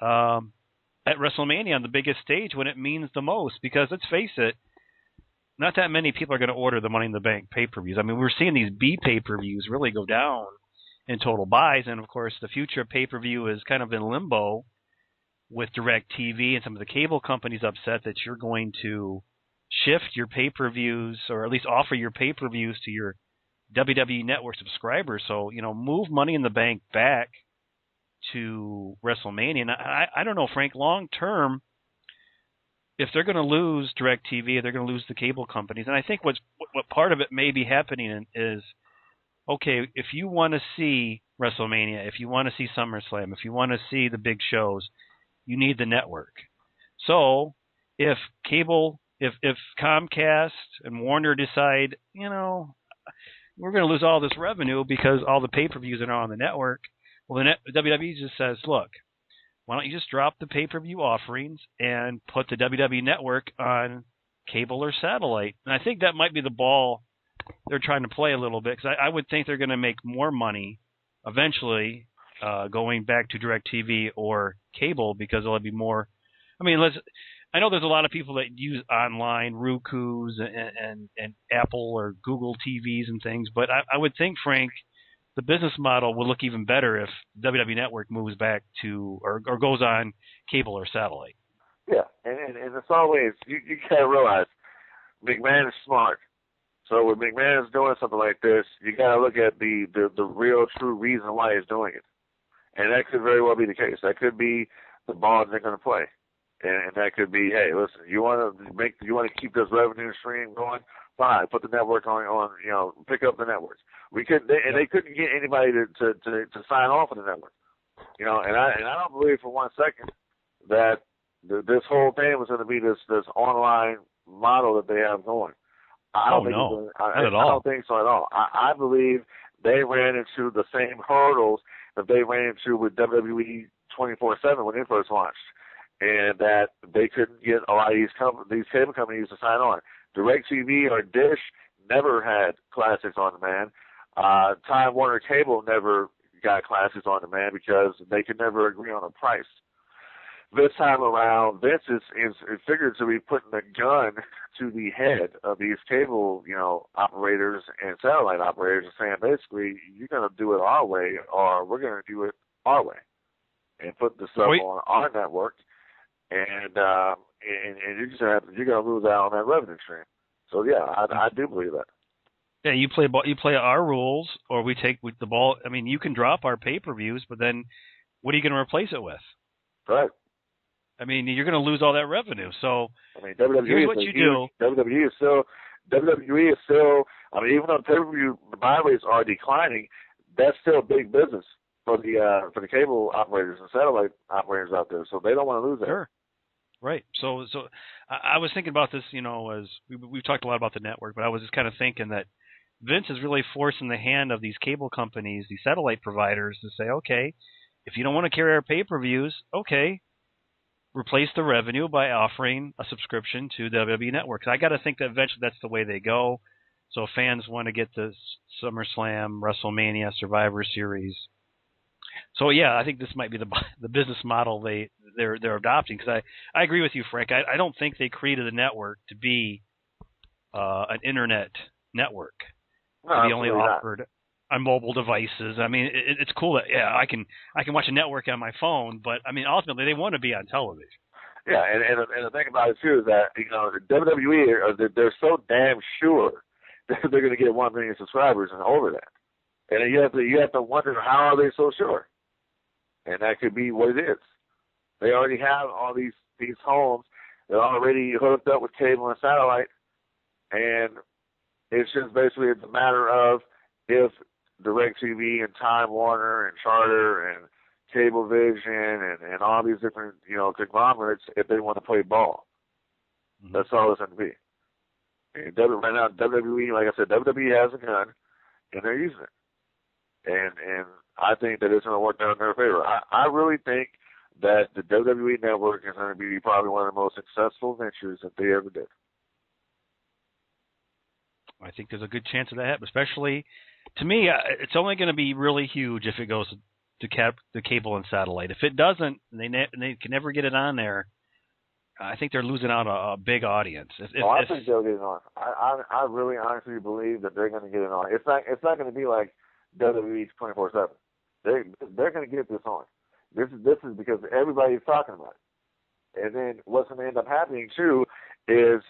at WrestleMania on the biggest stage when it means the most? Because let's face it, not that many people are going to order the Money in the Bank pay-per-views. I mean, we're seeing these B pay-per-views really go down in total buys, and of course the future of pay-per-view is kind of in limbo with DirecTV and some of the cable companies upset that you're going to shift your pay-per-views, or at least offer your pay-per-views to your WWE Network subscribers. So, move Money in the Bank back to WrestleMania. And I don't know, Frank, long term, if they're going to lose DirecTV, they're going to lose the cable companies. And I think what part of it may be happening is, okay, if you want to see WrestleMania, if you want to see SummerSlam, if you want to see the big shows, you need the network. So if Comcast and Warner decide, we're going to lose all this revenue because all the pay-per-views are now on the network, well, the WWE just says, look, why don't you just drop the pay-per-view offerings and put the WWE Network on cable or satellite? And I think that might be the ball they're trying to play a little bit, because I would think they're going to make more money eventually going back to DirecTV or cable, because there'll be more. I mean, I know there's a lot of people that use online Roku's and Apple or Google TVs and things, but I would think, Frank, the business model will look even better if WWE Network moves back to or goes on cable or satellite. Yeah, and it's always, you can't realize McMahon is smart. So when McMahon is doing something like this, you got to look at the real true reason why he's doing it. And that could very well be the case. That could be the ball they're going to play. And that could be, hey, listen, you want to keep this revenue stream going? Fine, put the network on, pick up the networks. They couldn't get anybody to sign off on the network. And I don't believe for 1 second that this whole thing was going to be this online model that they have going. I don't think so at all. I believe they ran into the same hurdles that they ran into with WWE 24/7 when they first launched, and that they couldn't get a lot of these cable companies to sign on. DirecTV or Dish never had classics on demand. Time Warner Cable never got classics on demand because they could never agree on a price. This time around, Vince is figured to be putting a gun to the head of these cable, operators and satellite operators, and saying basically, you're going to do it our way, or we're going to do it our way, and put the stuff on our network, and you're going to lose out on that revenue stream. So yeah, I do believe that. Yeah, you play our rules, or we take the ball. I mean, you can drop our pay-per-views, but then what are you going to replace it with? Right. I mean, you're going to lose all that revenue. So WWE here's what you do. WWE is still. I mean, even though pay-per-view buy rates are declining, that's still big business for the cable operators and satellite operators out there. So they don't want to lose that. Sure. Right. So I was thinking about this. As we've talked a lot about the network, but I was just kind of thinking that Vince is really forcing the hand of these cable companies, these satellite providers, to say, okay, if you don't want to carry our pay-per-views, okay, replace the revenue by offering a subscription to the WWE Network. I got to think that eventually that's the way they go. So fans want to get the SummerSlam, WrestleMania, Survivor Series. So yeah, I think this might be the business model they're adopting. Because I agree with you, Frank. I don't think they created a network to be an internet network. No, to be only offered not on mobile devices. I mean, it's cool that I can watch a network on my phone, but I mean, ultimately they want to be on television. Yeah, and the thing about it too is that WWE they're so damn sure that they're going to get 1 million subscribers and over that, and you have to wonder, how are they so sure? And that could be what it is. They already have all these homes that are already hooked up with cable and satellite, and it's just basically a matter of if DirecTV and Time Warner and Charter and Cablevision and all these different, conglomerates, if they want to play ball. Mm-hmm. That's all it's going to be. And right now, WWE, like I said, WWE has a gun, and they're using it. And I think that it's going to work out in their favor. I really think that the WWE Network is going to be probably one of the most successful ventures that they ever did. I think there's a good chance of that happening, especially, to me, it's only going to be really huge if it goes to cable and satellite. If it doesn't, they can never get it on there, I think they're losing out a big audience. I think they'll get it on. I really honestly believe that they're going to get it on. It's not going to be like WWE 24/7. They're going to get this on. This is because everybody's talking about it. And then what's going to end up happening too is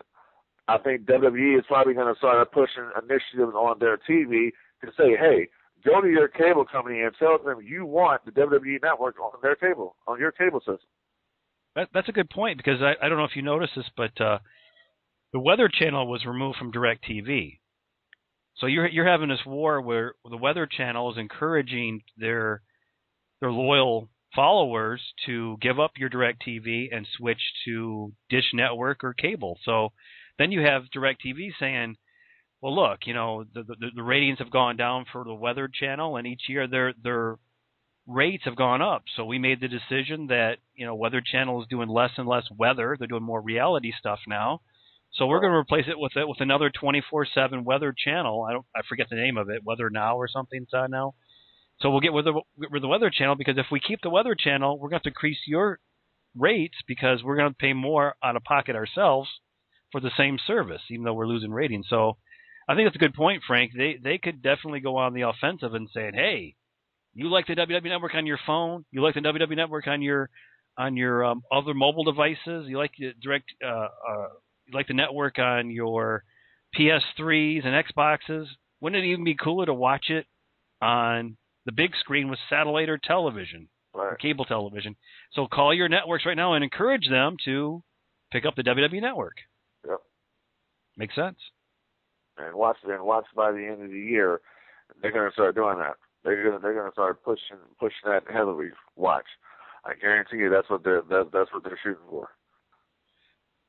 I think WWE is probably going to start pushing initiatives on their TV to say, hey, go to your cable company and tell them you want the WWE Network on their cable, on your cable system. That's a good point, because I don't know if you noticed this, but the Weather Channel was removed from DirecTV. So you're having this war where the Weather Channel is encouraging their loyal followers to give up your DirecTV and switch to Dish Network or cable. So then you have DirecTV saying, well, look, the ratings have gone down for the Weather Channel, and each year their rates have gone up. So we made the decision that, Weather Channel is doing less and less weather. They're doing more reality stuff now. So we're going to replace it with another 24/7 Weather Channel. I forget the name of it, Weather Now or something. It's on now. So we'll get rid of the Weather Channel, because if we keep the Weather Channel, we're going to have to increase your rates, because we're going to pay more out of pocket ourselves for the same service, even though we're losing ratings. So I think that's a good point, Frank. They could definitely go on the offensive and say, hey, you like the WWE Network on your phone? You like the WWE Network on your other mobile devices? You like the you like the network on your PS3s and Xboxes? Wouldn't it even be cooler to watch it on the big screen with satellite or television, or cable television? So call your networks right now and encourage them to pick up the WWE Network. Yep. Makes sense. And watch by the end of the year, they're going to start doing that. They're going to start pushing that heavily. Watch. I guarantee you that's what they're shooting for.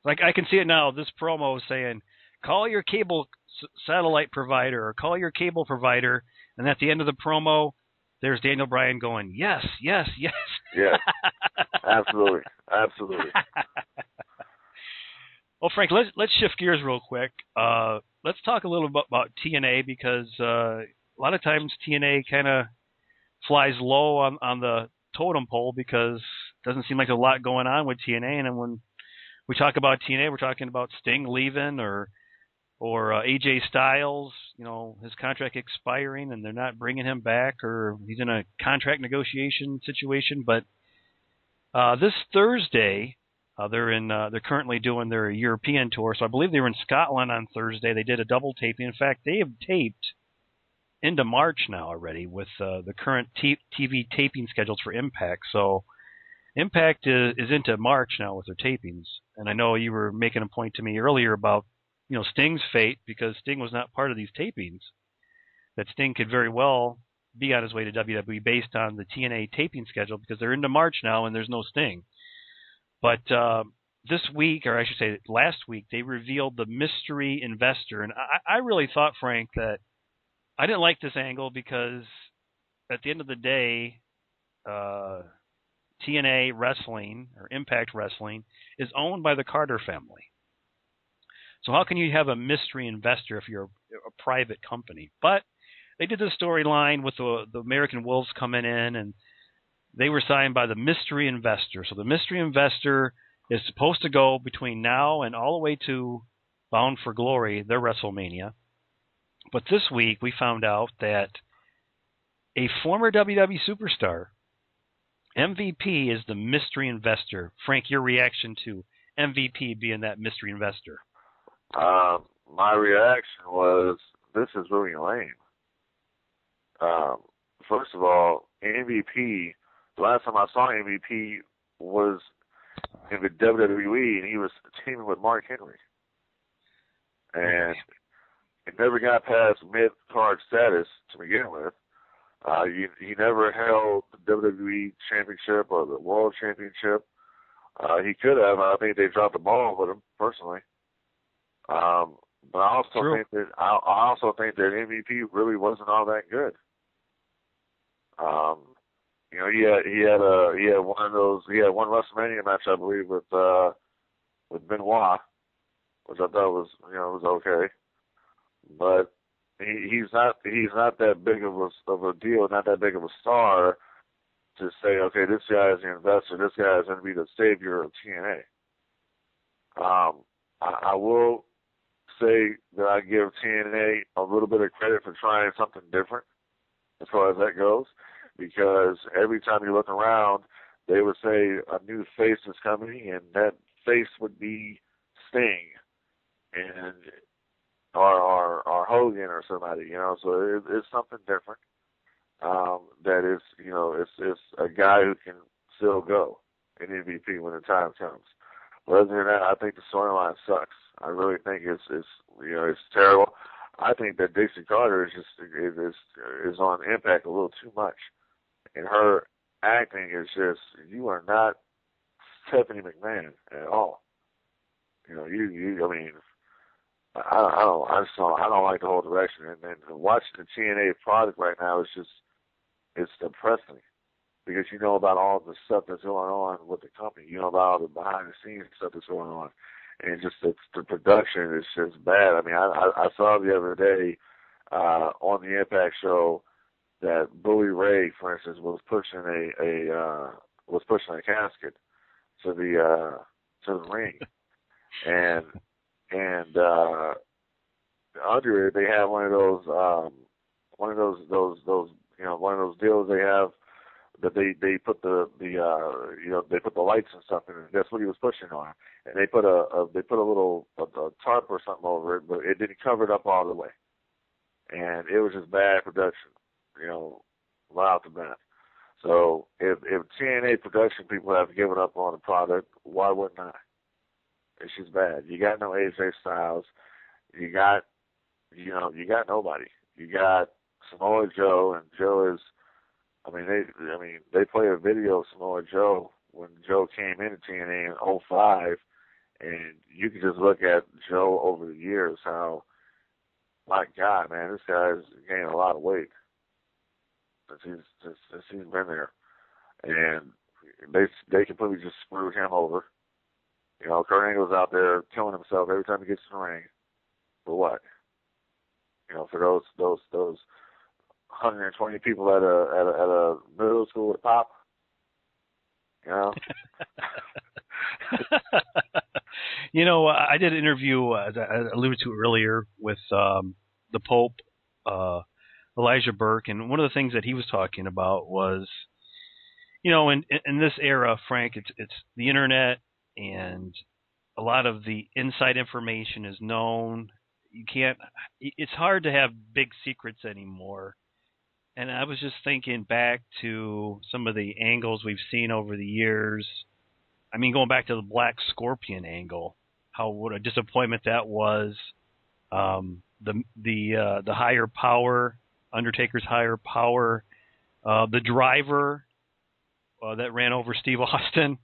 Like, I can see it now. This promo is saying, call your cable satellite provider, or call your cable provider, and at the end of the promo, there's Daniel Bryan going, yes, yes, yes. Yes, absolutely, absolutely. Well, Frank, let's shift gears real quick. Let's talk a little bit about TNA, because a lot of times TNA kind of flies low on the totem pole, because it doesn't seem like a lot going on with TNA. And then when we talk about TNA, we're talking about Sting leaving, or AJ Styles, his contract expiring and they're not bringing him back, or he's in a contract negotiation situation. But this Thursday, they're currently doing their European tour. So I believe they were in Scotland on Thursday. They did a double taping. In fact, they have taped into March now already, with the current TV taping schedules for Impact. So Impact is into March now with their tapings. And I know you were making a point to me earlier about, Sting's fate, because Sting was not part of these tapings, that Sting could very well be on his way to WWE based on the TNA taping schedule, because they're into March now and there's no Sting. But this week, or I should say last week, they revealed the mystery investor. And I really thought, Frank, that I didn't like this angle, because at the end of the day, TNA Wrestling, or Impact Wrestling, is owned by the Carter family. So how can you have a mystery investor if you're a private company? But they did the storyline with the American Wolves coming in, and they were signed by the mystery investor. So the mystery investor is supposed to go between now and all the way to Bound for Glory, their WrestleMania. But this week we found out that a former WWE superstar, MVP, is the mystery investor. Frank, your reaction to MVP being that mystery investor? My reaction was, this is really lame. First of all, MVP, the last time I saw MVP was in the WWE, and he was teaming with Mark Henry. And it never got past mid-card status to begin with. He never held the WWE Championship or the World Championship. He could have. I think they dropped the ball with him, personally. But I also think that MVP really wasn't all that good. He had one WrestleMania match, I believe, with Benoit, which I thought was okay. But he's not that big of a deal, not that big of a star to say, okay, this guy is the investor, this guy is going to be the savior of TNA. I will say that I give TNA a little bit of credit for trying something different as far as that goes, because every time you look around, they would say a new face is coming, and that face would be Sting. and or Hogan or somebody, you know. So it's something different. That is, you know, it's a guy who can still go in MVP when the time comes. But other than that, I think the storyline sucks. I really think it's you know, it's terrible. I think that Dixie Carter is on Impact a little too much, and her acting is just, you are not Stephanie McMahon at all. You know, I mean, I don't like the whole direction, and watching the TNA product right now is just, it's depressing, because you know about all the stuff that's going on with the company. You know about all the behind the scenes stuff that's going on, and just the production is just bad. I mean, I saw the other day on the Impact show that Bully Ray, for instance, was pushing a casket to the ring, and under it they have one of those you know, one of those deals they have that they put the you know, they put the lights and stuff in it. That's what he was pushing on, and they put a little tarp or something over it, but it didn't cover it up all the way, and it was just bad production, you know, right out the bat. So if TNA production people have given up on the product, why wouldn't I? It's just bad. You got no AJ Styles. You got nobody. You got Samoa Joe, and Joe is, they play a video of Samoa Joe when Joe came into TNA in '05, and you can just look at Joe over the years, how, my God, man, this guy's gained a lot of weight since he's been there, and they completely just screwed him over. You know, Kurt Angle's out there killing himself every time he gets in the ring. For what? You know, for those 120 people at a middle school with pop. You know. You know, I did an interview, as I alluded to earlier, with the Pope, Elijah Burke, and one of the things that he was talking about was, you know, in this era, Frank, it's the internet, and a lot of the inside information is known. It's hard to have big secrets anymore. And I was just thinking back to some of the angles we've seen over the years. I mean, going back to the Black Scorpion angle, what a disappointment that was. The higher power, Undertaker's higher power, the driver that ran over Steve Austin.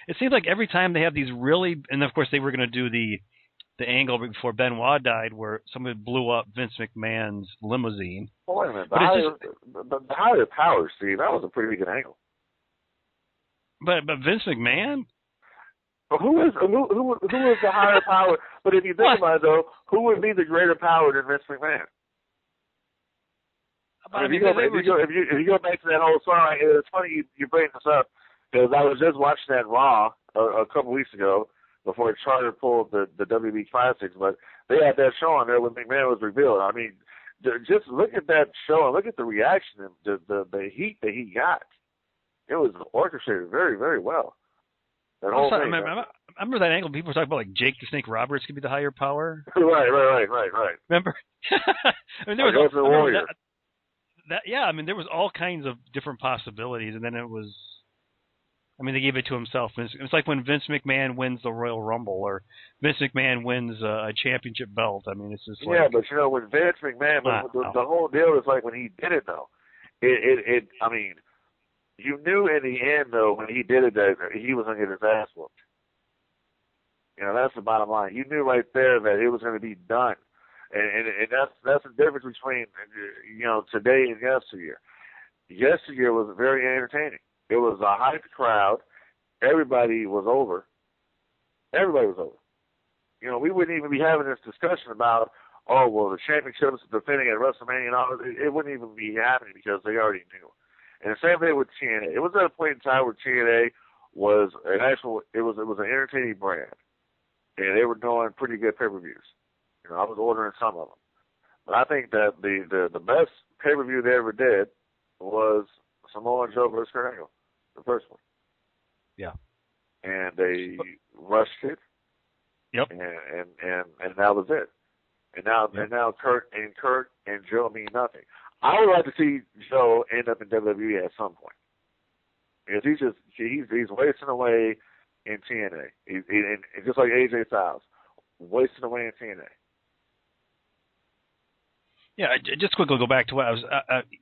It seems like every time they have these really, and of course they were going to do the angle before Benoit died, where somebody blew up Vince McMahon's limousine. Well, wait a minute. The higher power, Steve, that was a pretty good angle. But Vince McMahon? But who is the higher power? But if you think about it, though, who would be the greater power than Vince McMahon? If you go back to that whole song, it's funny you bring this up, because I was just watching that Raw a couple weeks ago before Charter pulled the WWE Classics, but they had that show on there when McMahon was revealed. I mean, just look at that show and look at the reaction and the heat that he got. It was orchestrated very, very well. That whole thing. I remember that angle. People were talking about like Jake the Snake Roberts could be the higher power. Right. Remember? I mean, there was the Warrior. Yeah, I mean, there was all kinds of different possibilities, and then it was. I mean, they gave it to himself. It's like when Vince McMahon wins the Royal Rumble, or Vince McMahon wins a championship belt. I mean, it's just like... Yeah, but you know, when Vince McMahon, the whole deal is like when he did it, though. I mean, you knew in the end, though, when he did it, that he was going to get his ass whooped. You know, that's the bottom line. You knew right there that it was going to be done. And that's the difference between, you know, today and yesteryear. Yesteryear was very entertaining. It was a hyped crowd. Everybody was over. You know, we wouldn't even be having this discussion about, oh, well, the championship is defending at Wrestlemania and all. It wouldn't even be happening because they already knew. And the same thing with TNA. It was at a point in time where TNA was it was an entertaining brand, and they were doing pretty good pay-per-views. You know, I was ordering some of them. But I think that the best pay-per-view they ever did was Samoa Joe versus Kurt Angle. The first one. Yeah. And they rushed it. Yep. And that was it. And now Kurt and Joe mean nothing. I would like to see Joe end up in WWE at some point. Because he's wasting away in TNA. He's just like AJ Styles, wasting away in TNA. Yeah, just quickly go back to what I was.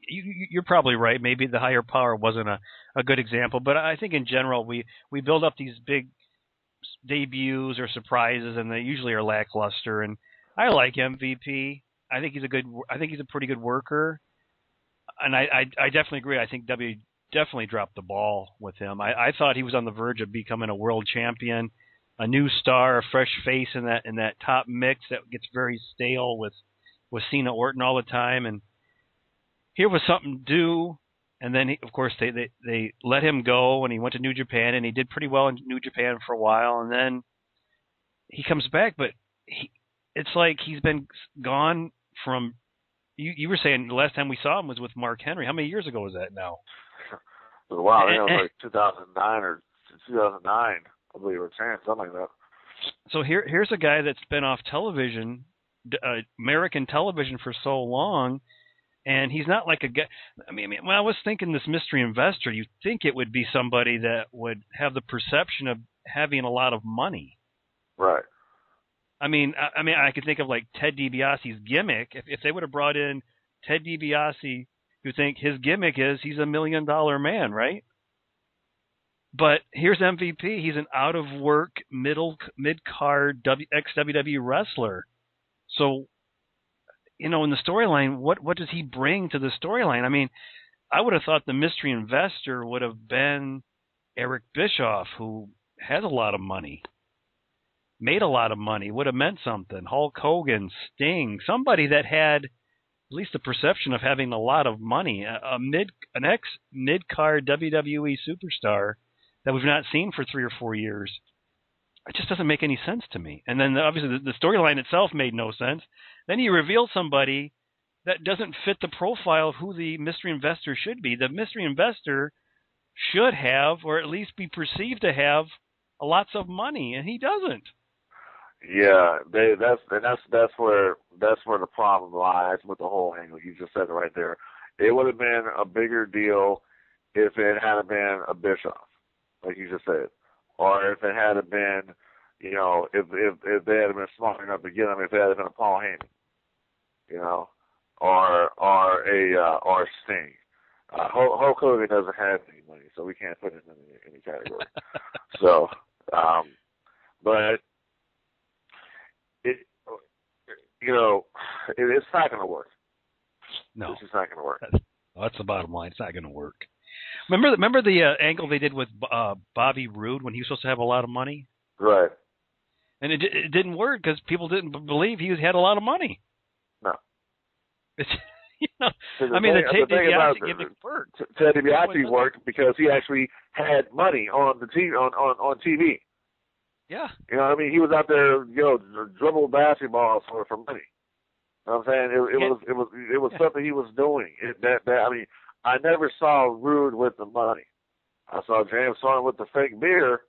You're probably right. Maybe the higher power wasn't a good example, but I think in general we build up these big debuts or surprises, and they usually are lackluster. And I like MVP. I think he's a pretty good worker, and I definitely agree. I think W definitely dropped the ball with him. I thought he was on the verge of becoming a world champion, a new star, a fresh face in that top mix that gets very stale with Cena Orton all the time. And here was something to do. And then, of course, they let him go, and he went to New Japan, and he did pretty well in New Japan for a while. And then he comes back, but it's like he's been gone from. You were saying the last time we saw him was with Mark Henry. How many years ago was that now? It was a while. I think it was like 2009 or 2009, I believe, or 10, something like that. So here's a guy that's been off television, American television, for so long. And he's not like a guy. I mean, when I was thinking this mystery investor, you'd think it would be somebody that would have the perception of having a lot of money. Right. I mean, I could think of like Ted DiBiase's gimmick. If they would have brought in Ted DiBiase, you think his gimmick is he's $1 million man, right? But here's MVP. He's an out of work mid-card ex-WWE wrestler. So, in the storyline, what does he bring to the storyline? I mean, I would have thought the mystery investor would have been Eric Bischoff, who has a lot of money, made a lot of money, would have meant something. Hulk Hogan, Sting, somebody that had at least the perception of having a lot of money, an ex-mid-card WWE superstar that we've not seen for 3 or 4 years. It just doesn't make any sense to me. And then obviously the storyline itself made no sense. Then you reveal somebody that doesn't fit the profile of who the mystery investor should be. The mystery investor should have, or at least be perceived to have, lots of money, and he doesn't. Yeah, that's where the problem lies with the whole angle. You just said it right there. It would have been a bigger deal if it had been a Bischoff, like you just said. Or if it had been, if they had been smart enough to get him, if it had been a Paul Heyman, or Sting. Hulk Hogan doesn't have any money, so we can't put him in any category. So, but it's not going to work. No, it's just not going to work. That's the bottom line. It's not going to work. Remember the angle they did with Bobby Roode when he was supposed to have a lot of money? Right. And it didn't work because people didn't believe he had a lot of money. No. It's, the Ted DiBiase gimmick worked. Ted DiBiase worked because he actually had money on the TV, on TV. Yeah. He was out there, dribble basketballs for money. You know what I'm saying? It was something he was doing. I never saw Rude with the money. I saw James Storm with the fake beer.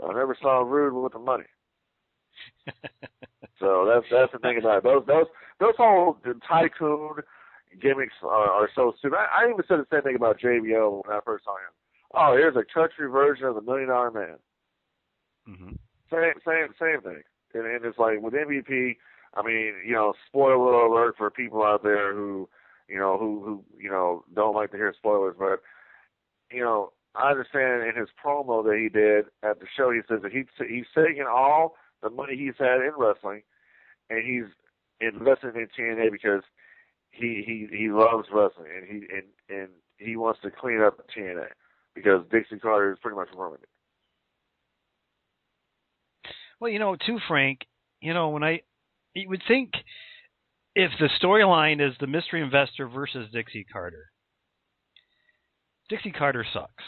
I never saw Rude with the money. So that's the thing about it. Those whole tycoon gimmicks are so stupid. I even said the same thing about JBO when I first saw him. Oh, here's a country version of the $1 Million Man. Mm-hmm. Same thing. And it's like with MVP. Spoiler alert for people out there who don't like to hear spoilers, but I understand in his promo that he did at the show, he says that he's taking all the money he's had in wrestling and he's investing in TNA because he loves wrestling and he wants to clean up TNA because Dixie Carter is pretty much ruined it. Well, too, Frank, you would think if the storyline is the mystery investor versus Dixie Carter sucks.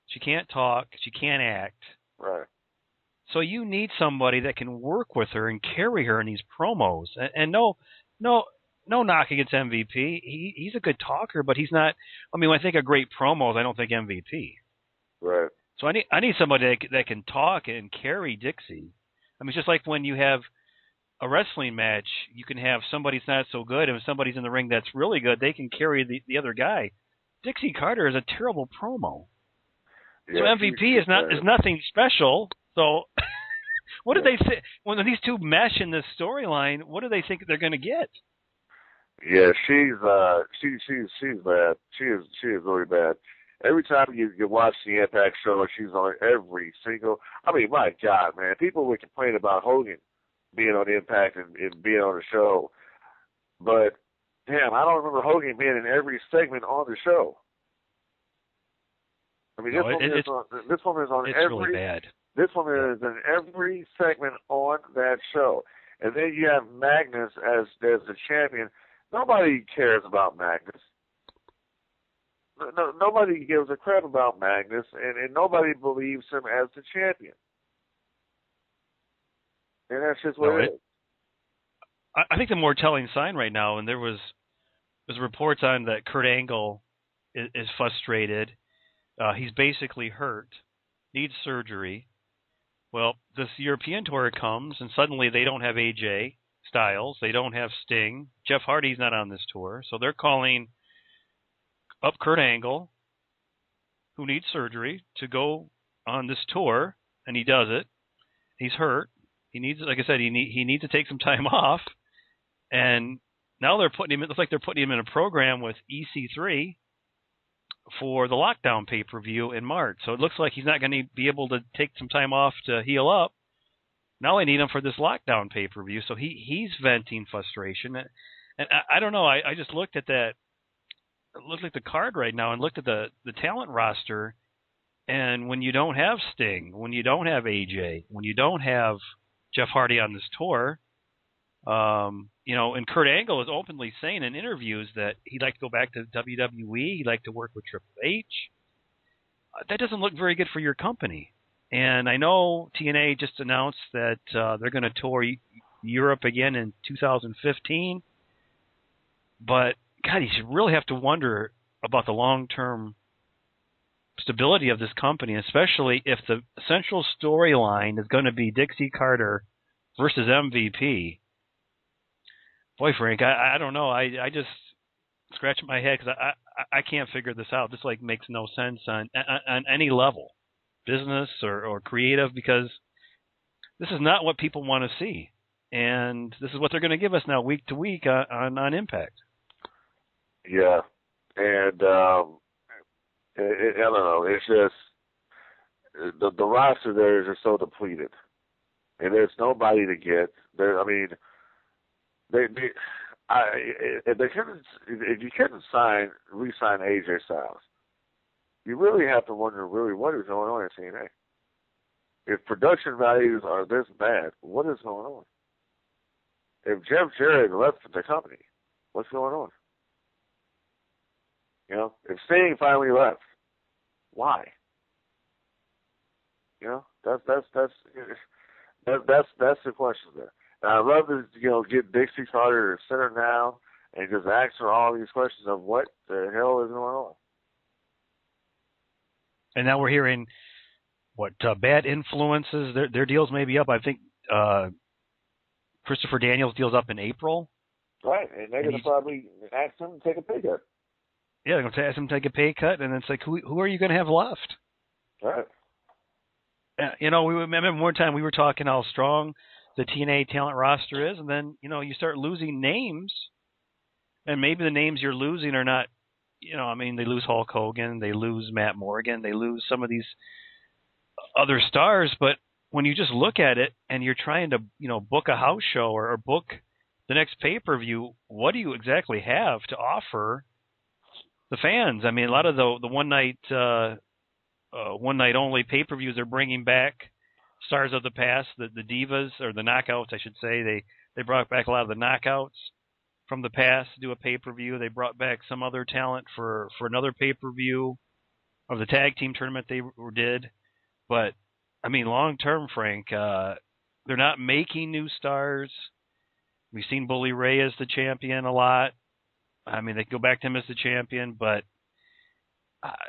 She can't talk. She can't act. Right. So you need somebody that can work with her and carry her in these promos. And no knock against MVP. He's a good talker, but he's not. When I think of great promos, I don't think MVP. Right. So I need somebody that can talk and carry Dixie. I mean, it's just like when you have a wrestling match, you can have somebody's not so good, and if somebody's in the ring that's really good, they can carry the other guy. Dixie Carter is a terrible promo. So Yeah, MVP is nothing special. So what do they say when these two mesh in this storyline? What do they think they're going to get? Yeah, she's bad. She is really bad. Every time you watch the Impact show, she's on every single. I mean, my God, man, people would complain about Hogan being on Impact and being on the show, but damn, I don't remember Hogan being in every segment on the show. I mean, this woman is on it's every. Really bad. This woman is in every segment on that show, and then you have Magnus as the champion. Nobody cares about Magnus. No, nobody gives a crap about Magnus, and nobody believes him as the champion. And that's just what it is. I think the more telling sign right now, and there's reports on that Kurt Angle is frustrated. He's basically hurt, needs surgery. Well, this European tour comes, and suddenly they don't have AJ Styles. They don't have Sting. Jeff Hardy's not on this tour. So they're calling up Kurt Angle, who needs surgery, to go on this tour, and he does it. He's hurt. He needs, like I said, he needs to take some time off. And now they're putting him. It looks like they're putting him in a program with EC3 for the Lockdown pay-per-view in March. So it looks like he's not going to be able to take some time off to heal up. Now they need him for this Lockdown pay-per-view. So he's venting frustration. And I don't know. I just looked at that. Looked at the card right now and looked at the talent roster. And when you don't have Sting, when you don't have AJ, when you don't have Jeff Hardy on this tour, and Kurt Angle is openly saying in interviews that he'd like to go back to WWE, he'd like to work with Triple H. That doesn't look very good for your company. And I know TNA just announced that they're going to tour Europe again in 2015. But, God, you should really have to wonder about the long-term stability of this company, especially if the central storyline is going to be Dixie Carter versus MVP. Boy, Frank, I don't know. I just scratch my head because I can't figure this out. This makes no sense on any level, business or creative, because this is not what people want to see, and this is what they're going to give us now week to week on Impact. Yeah, and I don't know. It's just the roster there is just so depleted, and there's nobody to get there. I mean. If you couldn't re-sign AJ Styles, you really have to wonder what is going on at TNA. If production values are this bad, what is going on? If Jeff Jarrett left the company, what's going on? If Sting finally left, why? That's the question there. And I'd love to, get Dixie Carter to sit her down and just ask her all these questions of what the hell is going on. And now we're hearing bad influences. Their deals may be up. I think Christopher Daniels' deal's up in April. Right, and they're going to probably ask him to take a pay cut. Yeah, they're going to ask him to take a pay cut, and it's like, who are you going to have left? Right. We remember one time we were talking how strong the TNA talent roster is, and then, you start losing names, and maybe the names you're losing are not, they lose Hulk Hogan, they lose Matt Morgan, they lose some of these other stars, but when you just look at it and you're trying to, book a house show or book the next pay-per-view, what do you exactly have to offer the fans? I mean, a lot of the one night only pay-per-views are bringing back stars of the past, the divas, or the knockouts, I should say. They brought back a lot of the knockouts from the past to do a pay-per-view. They brought back some other talent for another pay-per-view of the tag team tournament they did. But, I mean, long-term, Frank, they're not making new stars. We've seen Bully Ray as the champion a lot. I mean, they go back to him as the champion, but,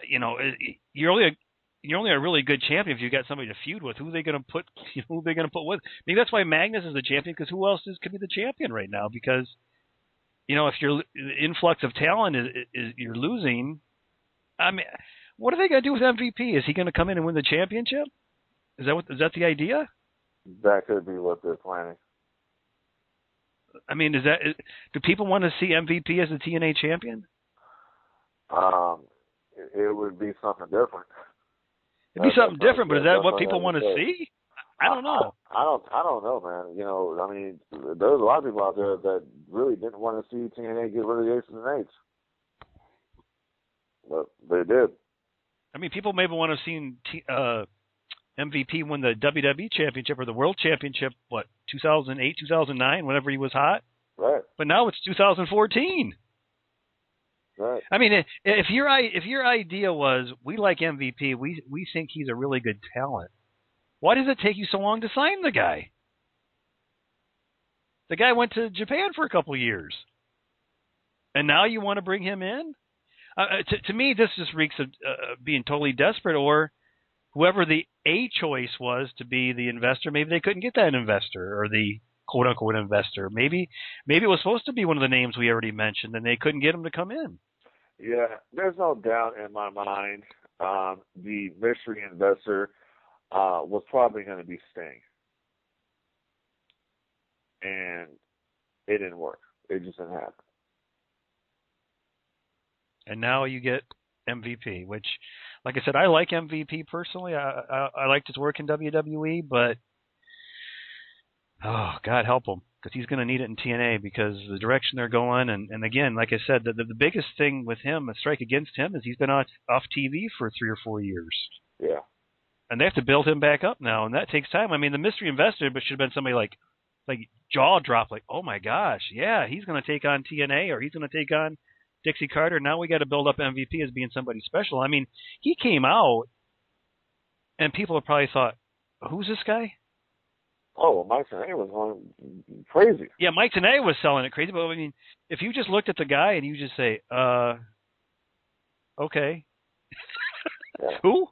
you're only you're only a really good champion if you got somebody to feud with. Who are they going to put? Who are they going to put with? Maybe that's why Magnus is the champion, because who else could be the champion right now? Because if your influx of talent is you're losing. I mean, what are they going to do with MVP? Is he going to come in and win the championship? Is that the idea? That could be what they're planning. I mean, do people want to see MVP as the TNA champion? It would be something different. It'd be something different, but is that what people want to see? I don't know. I don't know, man. I mean, there's a lot of people out there that really didn't want to see TNA get rid of the Aces and Eights, but they did. I mean, people maybe want to have seen MVP win the WWE Championship or the World Championship, 2008, 2009, whenever he was hot? Right. But now it's 2014. Right. I mean, if your idea was, we like MVP, we think he's a really good talent, why does it take you so long to sign the guy? The guy went to Japan for a couple of years, and now you want to bring him in? To me, this just reeks of being totally desperate, or whoever the A choice was to be the investor, maybe they couldn't get that investor, or the quote-unquote investor. Maybe it was supposed to be one of the names we already mentioned, and they couldn't get him to come in. Yeah, there's no doubt in my mind the mystery investor was probably going to be Sting. And it didn't work. It just didn't happen. And now you get MVP, which, like I said, I like MVP personally. I liked his work in WWE, but oh, God help him, because he's going to need it in TNA, because the direction they're going, and again, like I said, the biggest thing with him, a strike against him, is he's been off TV for 3 or 4 years. Yeah. And they have to build him back up now, and that takes time. I mean, the mystery investor should have been somebody like jaw drop, like, oh my gosh, yeah, he's going to take on TNA, or he's going to take on Dixie Carter. Now we got to build up MVP as being somebody special. I mean, he came out, and people have probably thought, who's this guy? Oh, well, Mike Tenay was going crazy. Yeah, Mike Tenay was selling it crazy, but I mean, if you just looked at the guy and you just say, okay, Yeah. Who?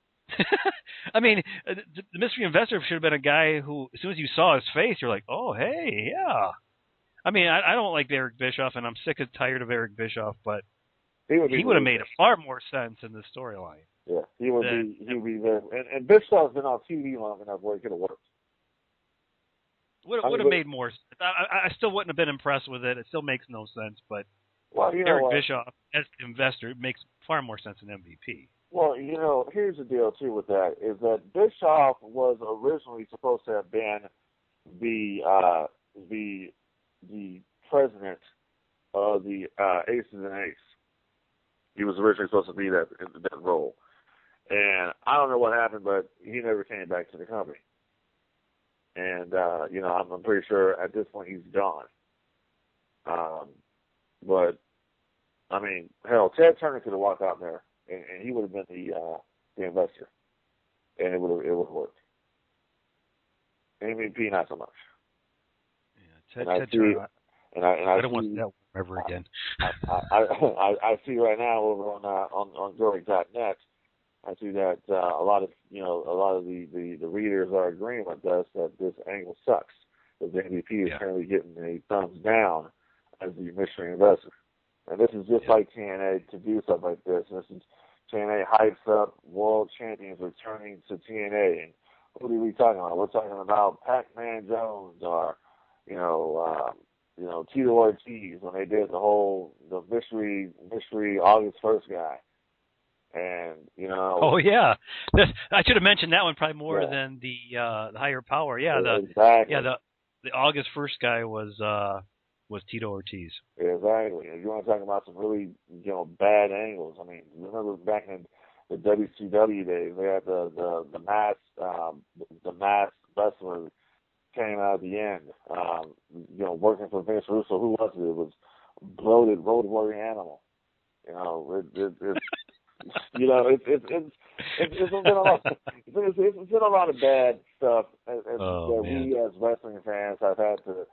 I mean, the mystery investor should have been a guy who, as soon as you saw his face, you're like, oh, hey, yeah. I mean, I don't like Eric Bischoff, and I'm sick and tired of Eric Bischoff, but he would have made far more sense in the storyline. Yeah, he would be there. And Bischoff's been on TV long enough where he could have worked. Would have made more sense. I still wouldn't have been impressed with it. It still makes no sense, but Eric Bischoff, as the investor, makes far more sense than MVP. Well, here's the deal, too, with that, is that Bischoff was originally supposed to have been the president of the Aces and Eights. He was originally supposed to be that role. And I don't know what happened, but he never came back to the company. And, I'm pretty sure at this point he's gone. But, I mean, hell, Ted Turner could have walked out there, and he would have been the investor. And it would have worked. MVP, not so much. Yeah, Ted Turner. I don't want that ever again. I see right now over on Gerweck.net, I see that a lot of the readers are agreeing with us that this angle sucks. That the MVP is currently getting a thumbs down as the mystery investor. And this is just like TNA to do stuff like this. This is TNA hypes up world champions returning to TNA. And who are we talking about? We're talking about Pac-Man Jones or, Tito Ortiz when they did the mystery August 1st guy. And, Oh, yeah. I should have mentioned that one probably more than the higher power. Yeah, exactly. The August 1st guy was Tito Ortiz. Exactly. And you want to talk about some really, bad angles. I mean, remember back in the WCW days, they had the masked wrestler came out at the end, working for Vince Russo. Who was it? It was bloated road warrior animal. It's been a lot of bad stuff that we as wrestling fans have had to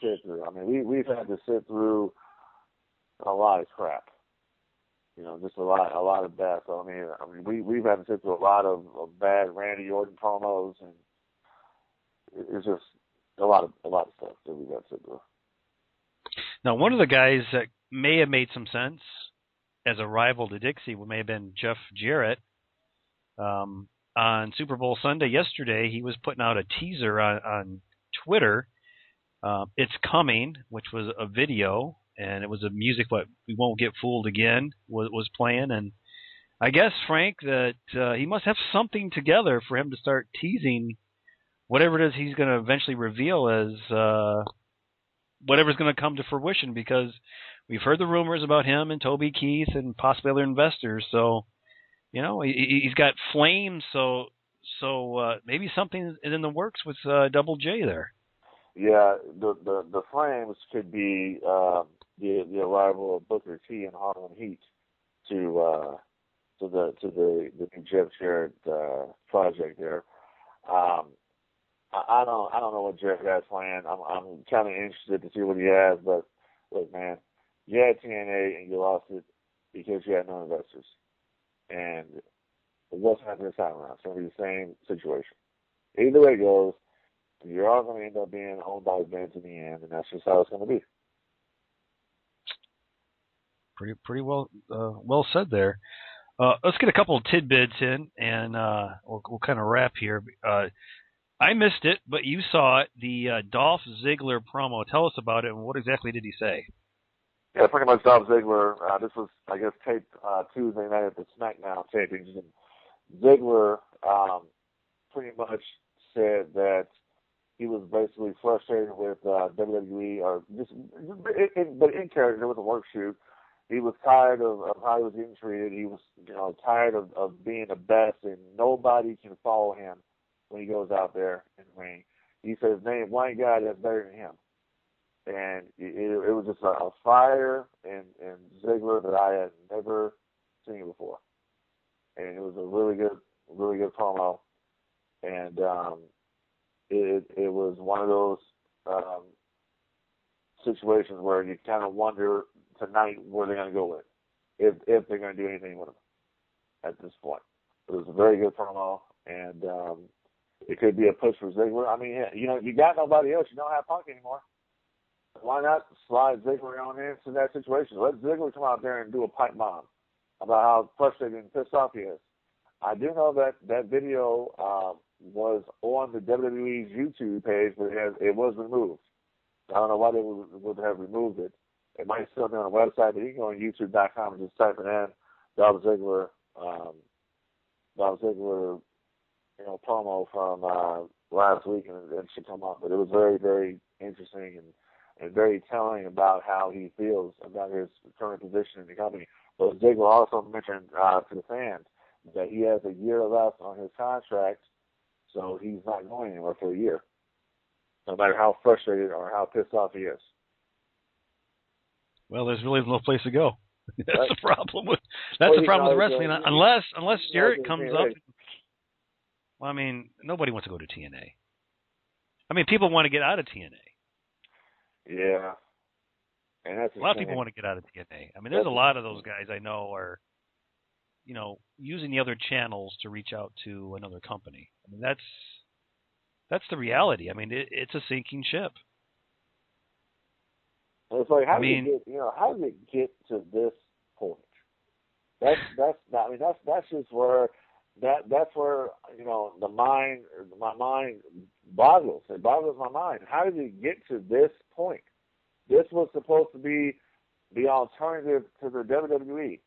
sit through. I mean, we've had to sit through a lot of crap. Just a lot of bad. So I mean, we've had to sit through a lot of bad Randy Orton promos, and it's just a lot of stuff that we've had to sit through. Now, one of the guys that may have made some sense as a rival to Dixie may have been Jeff Jarrett. On Super Bowl Sunday yesterday, he was putting out a teaser on Twitter. It's Coming, which was a video, and it was a music, what We Won't Get Fooled Again was playing. And I guess, Frank, that he must have something together for him to start teasing whatever it is he's going to eventually reveal as whatever's going to come to fruition, because we've heard the rumors about him and Toby Keith and possibly other investors. So, he's got flames. So maybe something is in the works with Double J there. Yeah, the flames could be the arrival of Booker T and Harlem Heat to the new Jeff Jarrett project there. I don't know what Jeff has planned. I'm kind of interested to see what he has, but look, man, you had TNA and you lost it because you had no investors. And what's happening this time around? It's going to be the same situation. Either way it goes, you're all going to end up being owned by Vince in the end, and that's just how it's going to be. Pretty well said there. Let's get a couple of tidbits in, and we'll kind of wrap here. I missed it, but you saw it, the Dolph Ziggler promo. Tell us about it, and what exactly did he say? Yeah, pretty much Dolph Ziggler. This was, I guess, taped Tuesday night at the SmackDown tapings. And Ziggler pretty much said that he was basically frustrated with WWE, or but in character with the work shoot. He was tired of how he was getting treated. He was, tired of being the best, and nobody can follow him when he goes out there in the ring. He says, name one guy that's better than him. And it was just a fire in Ziggler that I had never seen before. And it was a really good promo. And it was one of those situations where you kind of wonder tonight where they're going to go with it, if they're going to do anything with him at this point. It was a very good promo, and it could be a push for Ziggler. I mean, you got nobody else. You don't have Punk anymore. Why not slide Ziggler on into that situation? Let Ziggler come out there and do a pipe bomb about how frustrated and pissed off he is. I do know that video was on the WWE's YouTube page, but it was removed. I don't know why they would have removed it. It might still be on the website, but you can go on YouTube.com and just type it in, Dolph Ziggler, promo from last week, and it should come up. But it was very, very interesting and very telling about how he feels about his current position in the company. But Ziggler also mentioned to the fans that he has a year left on his contract, so he's not going anywhere for a year, no matter how frustrated or how pissed off he is. Well, there's really no place to go. That's the problem with wrestling. Unless Jarrett comes up. Well, I mean, nobody wants to go to TNA. I mean, people want to get out of TNA. Yeah. And that's a lot of people want to get out of TNA. I mean, there's a lot of those guys I know are, using the other channels to reach out to another company. I mean, that's the reality. I mean, it's a sinking ship. It's like, how does it get to this point? That's just where that's where my mind boggles. It boggles my mind. How did it get to this point? This was supposed to be the alternative to the WWE.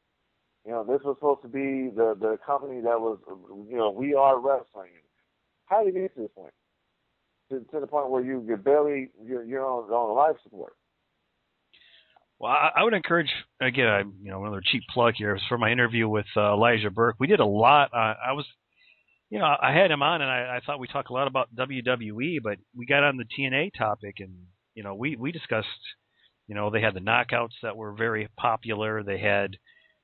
This was supposed to be the company that was, we are wrestling. How did it get to this point? To the point where you're on life support. Well, I would encourage, again, another cheap plug here. It was for my interview with Elijah Burke. We did a lot. I had him on, and I thought we talked a lot about WWE, but we got on the TNA topic, and, we discussed, they had the knockouts that were very popular. They had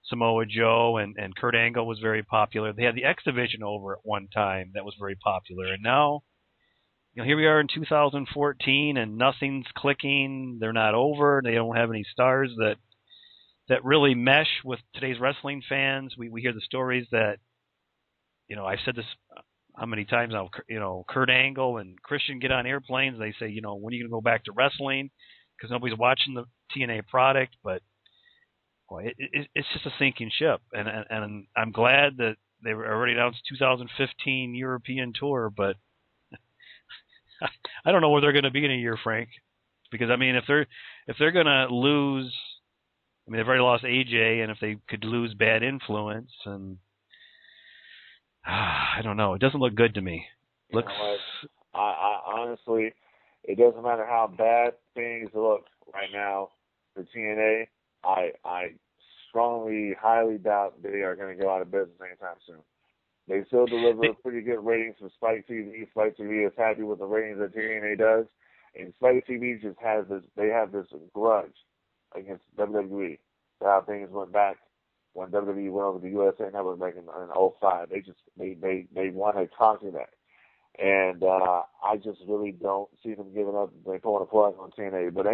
Samoa Joe, and Kurt Angle was very popular. They had the X Division over at one time that was very popular. And now, here we are in 2014, and nothing's clicking. They're not over. They don't have any stars that, that really mesh with today's wrestling fans. We hear the stories that, I've said this how many times now, Kurt Angle and Christian get on airplanes. They say, when are you going to go back to wrestling? Because nobody's watching the TNA product. But boy, it's just a sinking ship. And I'm glad that they were already announced 2015 European tour, but I don't know where they're going to be in a year, Frank. Because if they're going to lose, they've already lost AJ, and if they could lose Bad Influence, and I don't know, it doesn't look good to me. I honestly, it doesn't matter how bad things look right now for TNA. I strongly, highly doubt they are going to go out of business anytime soon. They still deliver pretty good ratings from Spike TV. Spike TV is happy with the ratings that TNA does. And Spike TV just have this grudge against WWE. How things went back when WWE went over to the USA Network back in 2005. They want to conquer that. And I just really don't see them giving up and pulling a plug on TNA. But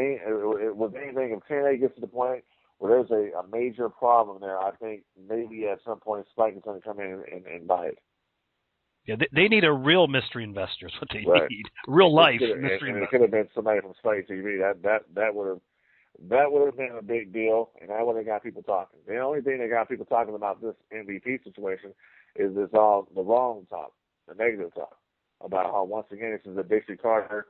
with anything, if TNA gets to the point where there's a major problem there, I think maybe at some point Spike is going to come in and buy it. Yeah, they need a real mystery investor. Is what they need. Real life mystery investor. It could have been somebody from Spike TV. That would have been a big deal, and that would have got people talking. The only thing that got people talking about this MVP situation is this all the wrong talk, the negative talk about how once again this is a Dixie Carter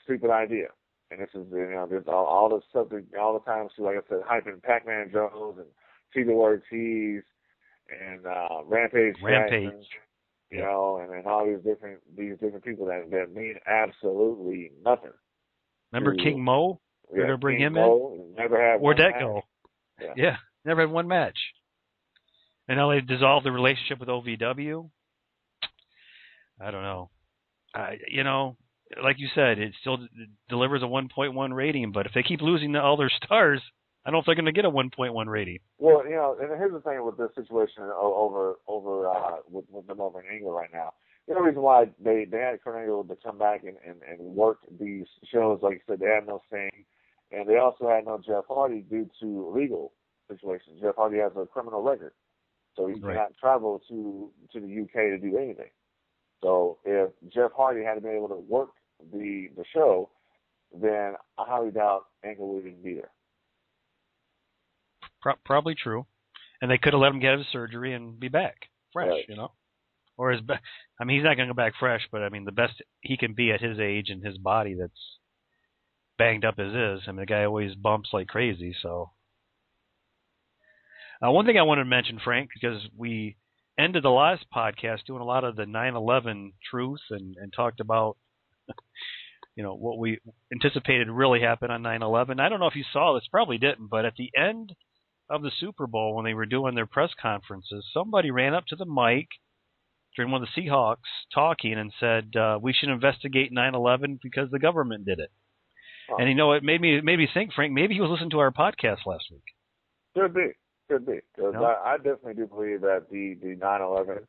stupid idea, and this is there's all the subject all the time. So like I said, hyping Pac-Man Jones and Tito Ortiz and Rampage. Jackson, and then all these different people that mean absolutely nothing. Remember King Mo? We're going to bring him in? Never had Where'd that match. go? Yeah, never had one match. And now they've dissolved the relationship with OVW. I don't know. Like you said, it still delivers a 1.1 rating, but if they keep losing all their stars, I don't know if they're going to get a 1.1 rating. Well, and here's the thing with this situation over with them over in England right now. The only reason why they had Kurt Angle to come back and work these shows, like you said, they had no Sting, and they also had no Jeff Hardy due to legal situations. Jeff Hardy has a criminal record, so he cannot travel to the UK to do anything. So if Jeff Hardy had been able to work the show, then I highly doubt Angle would even be there. Probably true, and they could have let him get his surgery and be back fresh, Or he's not going to go back fresh, but the best he can be at his age and his body that's banged up as is. The guy always bumps like crazy. So, one thing I wanted to mention, Frank, because we ended the last podcast doing a lot of the 9/11 truth and talked about, what we anticipated really happened on 9/11. I don't know if you saw this, probably didn't, but at the end of the Super Bowl when they were doing their press conferences, somebody ran up to the mic during one of the Seahawks talking and said, we should investigate 9/11 because the government did it. Oh. And it made me think, Frank, maybe he was listening to our podcast last week. Could be. Because I definitely do believe that the 9/11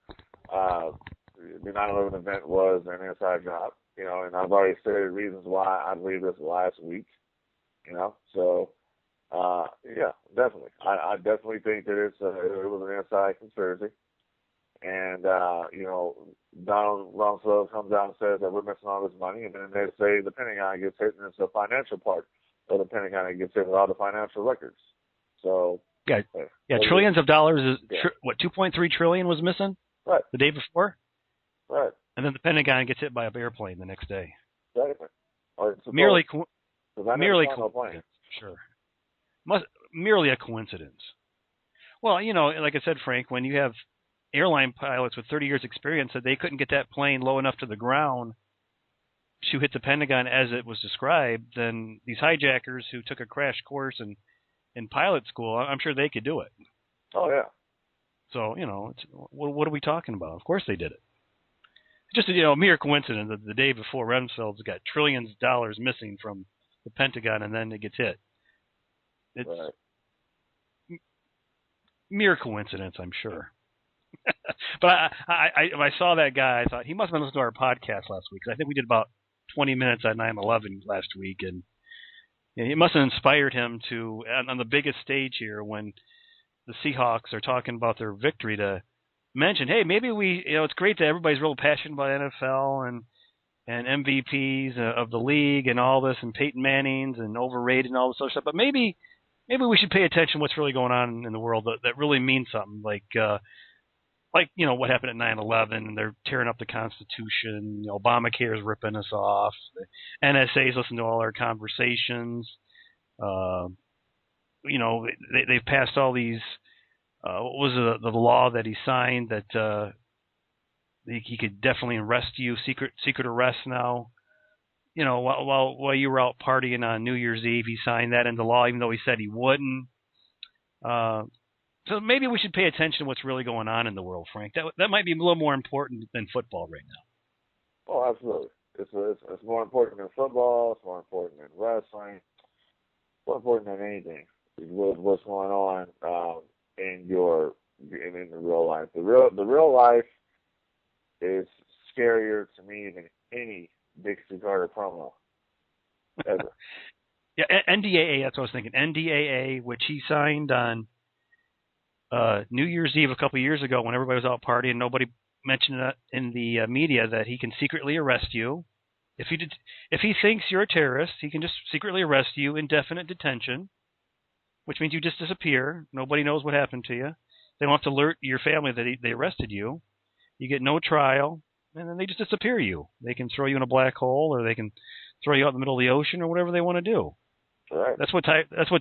event was an inside job, and I've already stated reasons why I believe this last week, so yeah, definitely. I definitely think that it was an inside conspiracy. And, Donald Rumsfeld comes out and says that we're missing all this money, and then they say the Pentagon gets hit, and it's the financial part of the Pentagon that gets hit with all the financial records. So trillions of dollars is 2.3 trillion was missing the day before, and then the Pentagon gets hit by an airplane the next day. Exactly. Merely coincidence. Sure. Merely a coincidence. Well, like I said, Frank, when you have airline pilots with 30 years experience said they couldn't get that plane low enough to the ground to hit the Pentagon as it was described, then these hijackers who took a crash course in pilot school, I'm sure they could do it. Oh, yeah. So, what are we talking about? Of course they did it. Just a mere coincidence that the day before Rumsfeld's got trillions of dollars missing from the Pentagon and then it gets hit. It's mere coincidence, I'm sure. But when I saw that guy, I thought he must have been listening to our podcast last week. Cause I think we did about 20 minutes on 9/11 last week, and Yeah, it must have inspired him to, on the biggest stage here, when the Seahawks are talking about their victory, to mention, hey, maybe it's great that everybody's real passionate about NFL and MVPs of the league and all this, and Peyton Manning's and overrated and all this other stuff, but maybe we should pay attention to what's really going on in the world that really means something, like what happened at 9/11, and they're tearing up the Constitution. Obamacare is ripping us off. The NSA's listening to all our conversations. They've passed all these. What was the law that he signed that he could definitely arrest you, secret arrest now? While you were out partying on New Year's Eve, he signed that into law, even though he said he wouldn't. So maybe we should pay attention to what's really going on in the world, Frank. That might be a little more important than football right now. Oh, absolutely. It's more important than football. It's more important than wrestling. It's more important than anything. What's going on in the real life. The real life is scarier to me than any Dixie Carter promo ever. Yeah, NDAA. That's what I was thinking. NDAA, which he signed on New Year's Eve a couple of years ago when everybody was out partying. Nobody mentioned it in the media that he can secretly arrest you. If he thinks you're a terrorist, he can just secretly arrest you, indefinite detention, which means you just disappear. Nobody knows what happened to you. They don't have to alert your family that they arrested you. You get no trial, and then they just disappear you. They can throw you in a black hole, or they can throw you out in the middle of the ocean, or whatever they want to do. Right. That's what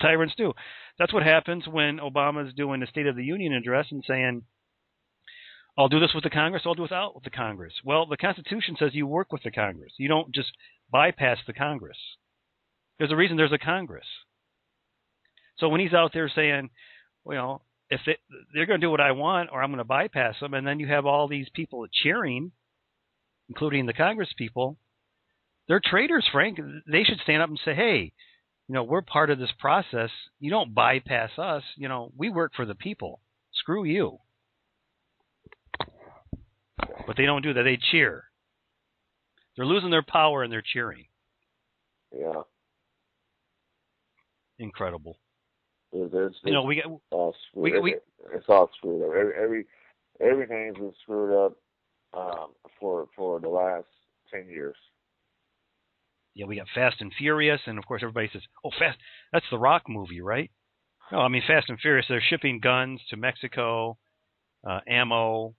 tyrants do. That's what happens when Obama's doing the State of the Union address and saying, I'll do this with the Congress, I'll do without with the Congress. Well, the Constitution says you work with the Congress. You don't just bypass the Congress. There's a reason there's a Congress. So when he's out there saying, well, if they're going to do what I want, or I'm going to bypass them, and then you have all these people cheering, including the Congress people, they're traitors, Frank. They should stand up and say, hey, we're part of this process. You don't bypass us. We work for the people. Screw you. But they don't do that. They cheer. They're losing their power and they're cheering. Yeah. Incredible. It's we all screwed. It's all screwed up. Everything's been screwed up for the last 10 years. Yeah, we got Fast and Furious, and of course everybody says, "Oh, Fast! That's the Rock movie, right?" No, I mean Fast and Furious. They're shipping guns to Mexico, ammo.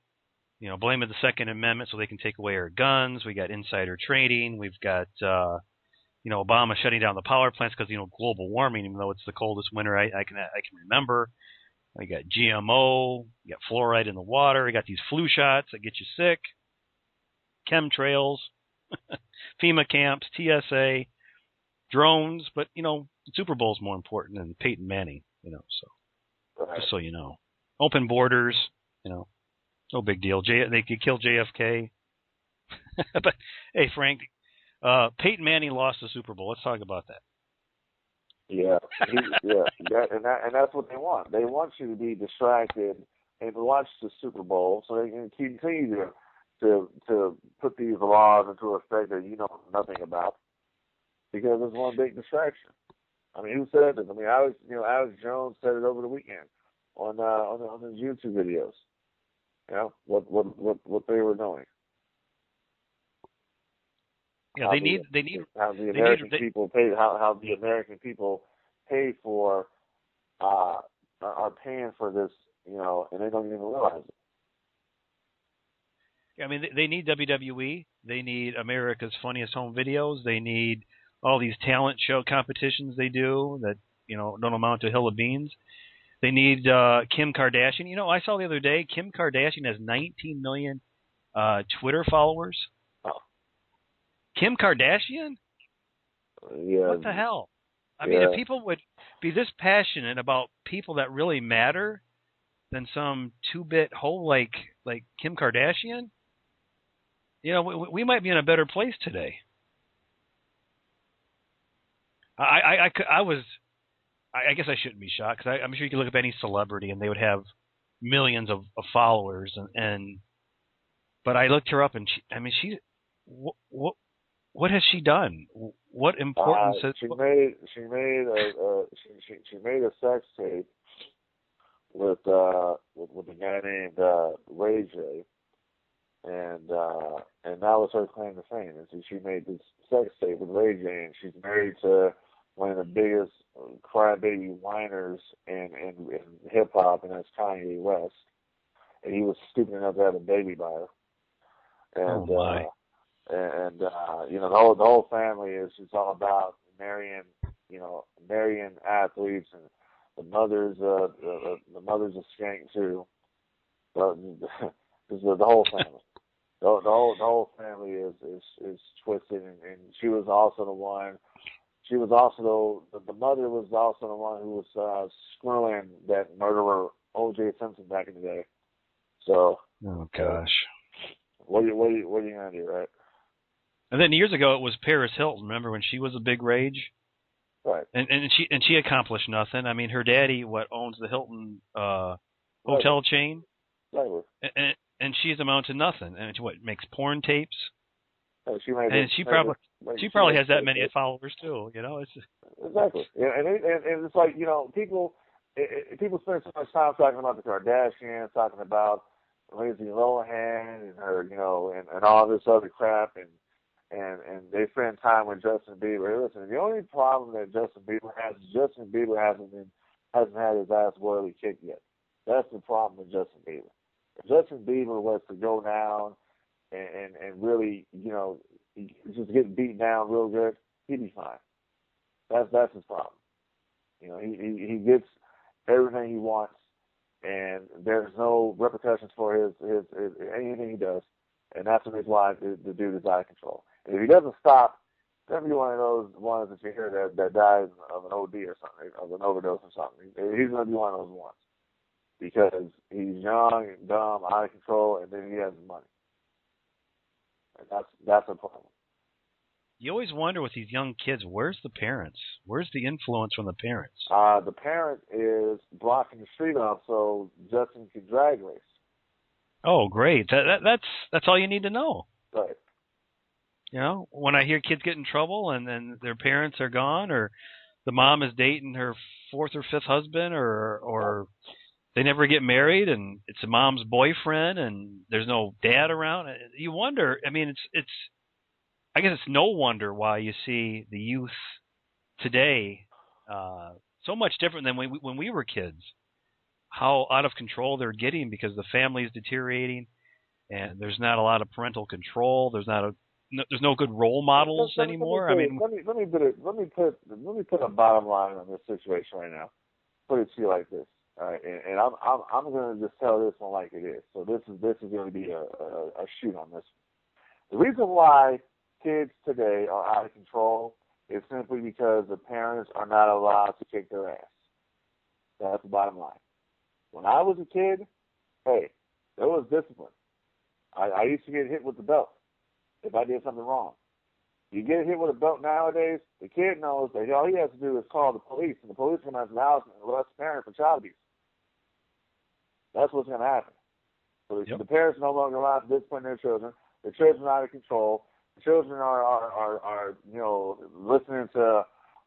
Blaming the Second Amendment so they can take away our guns. We got insider trading. We've got Obama shutting down the power plants because global warming, even though it's the coldest winter I can remember. We got GMO. We got fluoride in the water. We got these flu shots that get you sick. Chemtrails. FEMA camps, TSA, drones, but the Super Bowl is more important than Peyton Manning, so Right. Just so you know. Open borders, no big deal. They could kill JFK. But hey, Frank, Peyton Manning lost the Super Bowl. Let's talk about that. Yeah, and that's what they want. They want you to be distracted and watch the Super Bowl so they can continue to put these laws into effect that you know nothing about, because it's one big distraction. I mean, who said this? I mean, Alex Jones said it over the weekend on his YouTube videos. What they were doing. Yeah, they need how the American people pay, how the American people pay for are paying for this, and they don't even realize it. I mean, they need WWE. They need America's Funniest Home Videos. They need all these talent show competitions they do that, don't amount to a hill of beans. They need Kim Kardashian. I saw the other day Kim Kardashian has 19 million Twitter followers. Oh. Kim Kardashian? Yeah. What the hell? I mean, if people would be this passionate about people that really matter than some two-bit hoe like Kim Kardashian, we might be in a better place today. I guess I shouldn't be shocked, because I'm sure you could look up any celebrity and they would have millions of followers, but I looked her up and she what has she done? what importance? She made a sex tape with a guy named Ray J, and that was her claim to fame. And she made this sex tape with Ray J, and she's married to one of the biggest crybaby whiners in hip hop, and that's Kanye West. And he was stupid enough to have a baby by her. And you know, the whole family is just all about marrying athletes, and the mother's a skank too. But the whole family. The whole family is twisted, and she was also the one. She was also the mother was also the one who was screwing that murderer O.J. Simpson back in the day. So. Oh gosh. What are you gonna do, right? And then years ago it was Paris Hilton. Remember when she was a big rage? Right. And she accomplished nothing. I mean, her daddy owns the Hilton hotel chain. Right. And she's amounted to nothing. And makes porn tapes. She probably has that many followers too. You know, it's exactly. Yeah, and it's like, you know, people spend so much time talking about the Kardashians, talking about Lindsay Lohan and her, you know, and all this other crap, and they spend time with Justin Bieber. Hey, listen, the only problem that Justin Bieber has is Justin Bieber hasn't had his ass royally kicked yet. That's the problem with Justin Bieber. If Justin Bieber was to go down and really, you know, just get beat down real good, he'd be fine. That's his problem. You know, he gets everything he wants, and there's no repercussions for his anything he does, and that's the reason why the dude is out of control. And if he doesn't stop, he's gonna be one of those ones that you hear that dies of an OD or something, of an overdose or something. He's gonna be one of those ones because he's young and dumb, out of control, and then he has money, and that's a problem. You always wonder with these young kids, where's the parents? Where's the influence from the parents? The parent is blocking the street off so Justin can drag race. Oh, great! That's all you need to know. Right. You know, when I hear kids get in trouble and then their parents are gone, or the mom is dating her fourth or fifth husband, or they never get married and it's the mom's boyfriend and there's no dad around, you wonder. I mean, it's. I guess it's no wonder why you see the youth today so much different than when we were kids. How out of control they're getting because the family is deteriorating, and there's not a lot of parental control. There's no good role models anymore. Let me put a bottom line on this situation right now. Put it to you like this. All right, and I'm going to just tell this one like it is. So this is going to be a shoot on this. The reason why kids today are out of control is simply because the parents are not allowed to kick their ass. That's the bottom line. When I was a kid, hey, there was discipline. I used to get hit with the belt if I did something wrong. You get hit with a belt nowadays, the kid knows that all he has to do is call the police, and the police come out to the house and arrest the parent for child abuse. That's what's going to happen. So the parents are no longer allowed to discipline their children. The children are out of control. The children are you know, listening to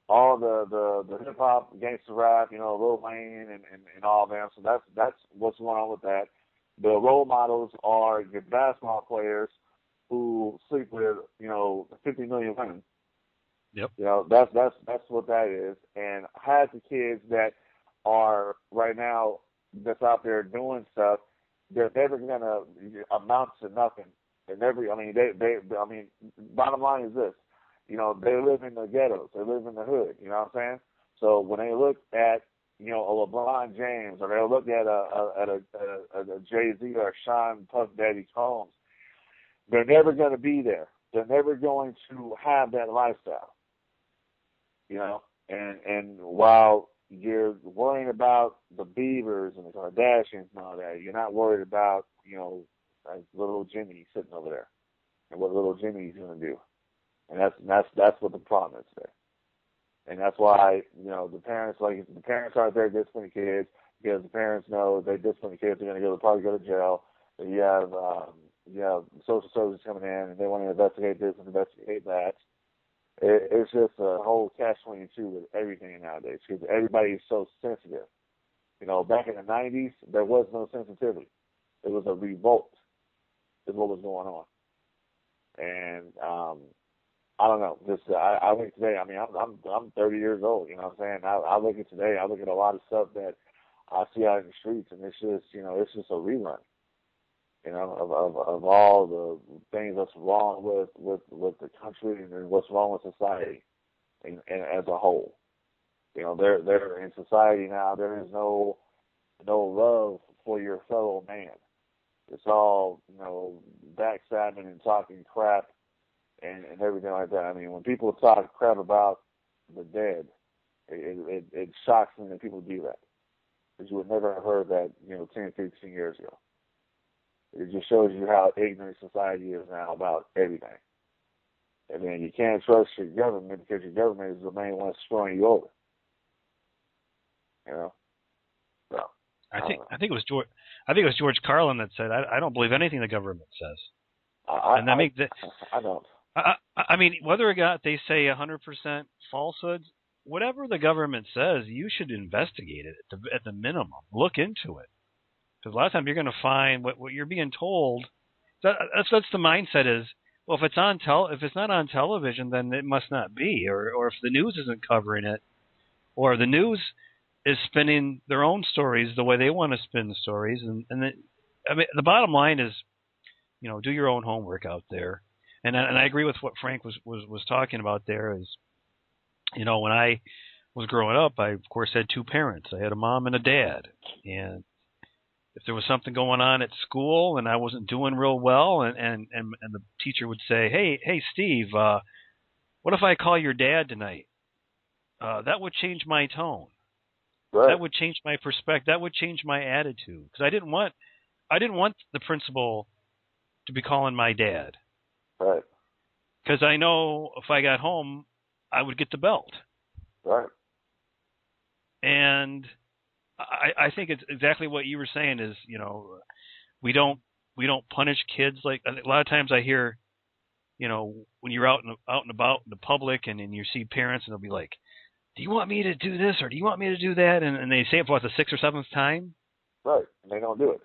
all the hip hop, gangster rap, you know, Lil Wayne and all them. So that's what's going on with that. The role models are your basketball players who sleep with, you know, 50 million women. Yep. You know, that's what that is. And half the kids that are right now that's out there doing stuff, they're never gonna amount to nothing. They never. I mean, bottom line is this. You know, they live in the ghettos. They live in the hood. You know what I'm saying? So when they look at, you know, a LeBron James, or they look at a Jay-Z or a Sean Puff Daddy Combs, they're never going to be there. They're never going to have that lifestyle. You know, and while you're worrying about the Biebers and the Kardashians and all that, you're not worried about, you know, like little Jimmy sitting over there and what little Jimmy's going to do. And that's what the problem is there. And that's why, you know, the parents aren't there disciplining kids because the parents know if they discipline the kids, they're going to probably go to jail. And you have social services coming in and they want to investigate this and investigate that. It's just a whole catch-22 with everything nowadays because everybody is so sensitive. You know, back in the 90s, there was no sensitivity. It was a revolt is what was going on. And I don't know. Just I look today. I mean, I'm 30 years old. You know what I'm saying? I look at today. I look at a lot of stuff that I see out in the streets, and it's just it's just a rerun. You know, of all the things that's wrong with the country and what's wrong with society, and as a whole. You know, they're in society now. There is no love for your fellow man. It's all backstabbing and talking crap and everything like that. I mean, when people talk crap about the dead, it shocks me that people do that, because you would never have heard that 10, 15 years ago. It just shows you how ignorant society is now about everything. And then you can't trust your government because your government is the main one screwing you over. You know? So, I think it was George Carlin that said, I don't believe anything the government says. I don't. I mean, whether or not they say 100% falsehoods, whatever the government says, you should investigate it at the minimum. Look into it. Because a lot of times you're going to find what you're being told. That's the mindset is, well, if it's not on television, then it must not be, or if the news isn't covering it, or the news is spinning their own stories the way they want to spin the stories, the bottom line is, do your own homework out there, and I agree with what Frank was talking about there. Is, when I was growing up, I of course had two parents. I had a mom and a dad, and if there was something going on at school and I wasn't doing real well, and the teacher would say, hey Steve, what if I call your dad tonight? That would change my tone. Right. That would change my perspective. That would change my attitude, because I didn't want the principal to be calling my dad. Right. Because I know if I got home, I would get the belt. Right. And I think it's exactly what you were saying is, we don't punish kids. Like a lot of times I hear, when you're out and about in the public and you see parents and they'll be like, do you want me to do this or do you want me to do that? And they say it for the 6th or 7th time. Right. And they don't do it.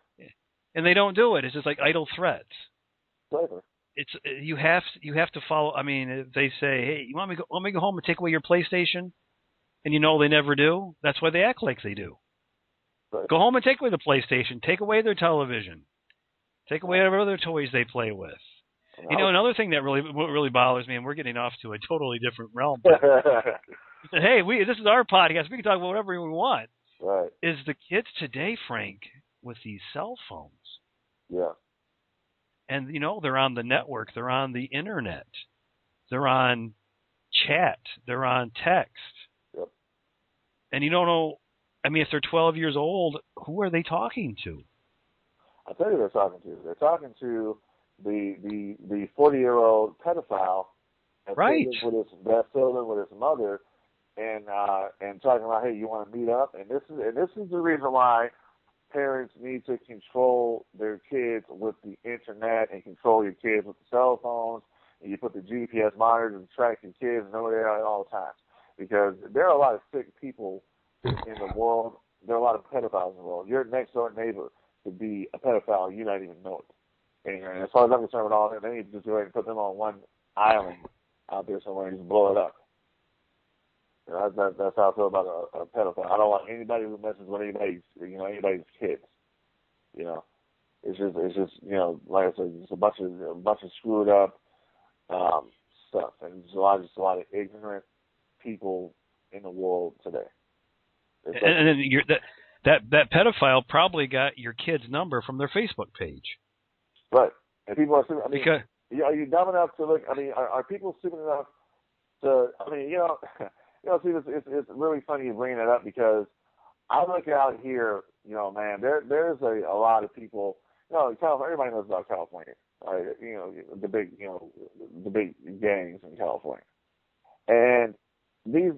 And they don't do it. It's just like idle threats. Right. It's you have to follow. I mean, if they say, hey, you want me to go home and take away your PlayStation? And they never do. That's why they act like they do. Right. Go home and take away the PlayStation. Take away their television. Take away whatever other toys they play with. Another thing that really bothers me, and we're getting off to a totally different realm. But, hey, this is our podcast. We can talk about whatever we want. Right. Is the kids today, Frank, with these cell phones? Yeah. And, they're on the network. They're on the internet. They're on chat. They're on text. Yep. And you don't know, I mean, if they're 12 years old, who are they talking to? I'll tell you who they're talking to. They're talking to the 40-year-old pedophile right. That's living with his mother, and talking about, hey, you want to meet up? And this is the reason why parents need to control their kids with the internet and control your kids with the cell phones. And you put the GPS monitors to track your kids and know where they are at all times. Because there are a lot of sick people in the world. There are a lot of pedophiles in the world. Your next door neighbor could be a pedophile. You not even know it. And as far as I'm concerned with all that, they need to just go ahead and put them on one island out there somewhere and just blow it up. That's how I feel about a pedophile. I don't want anybody who messes with anybody's kids. It's just like I said, just a bunch of screwed up stuff, and just a lot of ignorant people in the world today. And then that pedophile probably got your kid's number from their Facebook page. Right, and people are. I mean, because, are you dumb enough to look? I mean, are people stupid enough to? I mean, see, it's really funny you bring that up, because I look out here, man, there's a lot of people. California, everybody knows about California, right? The big gangs in California, and these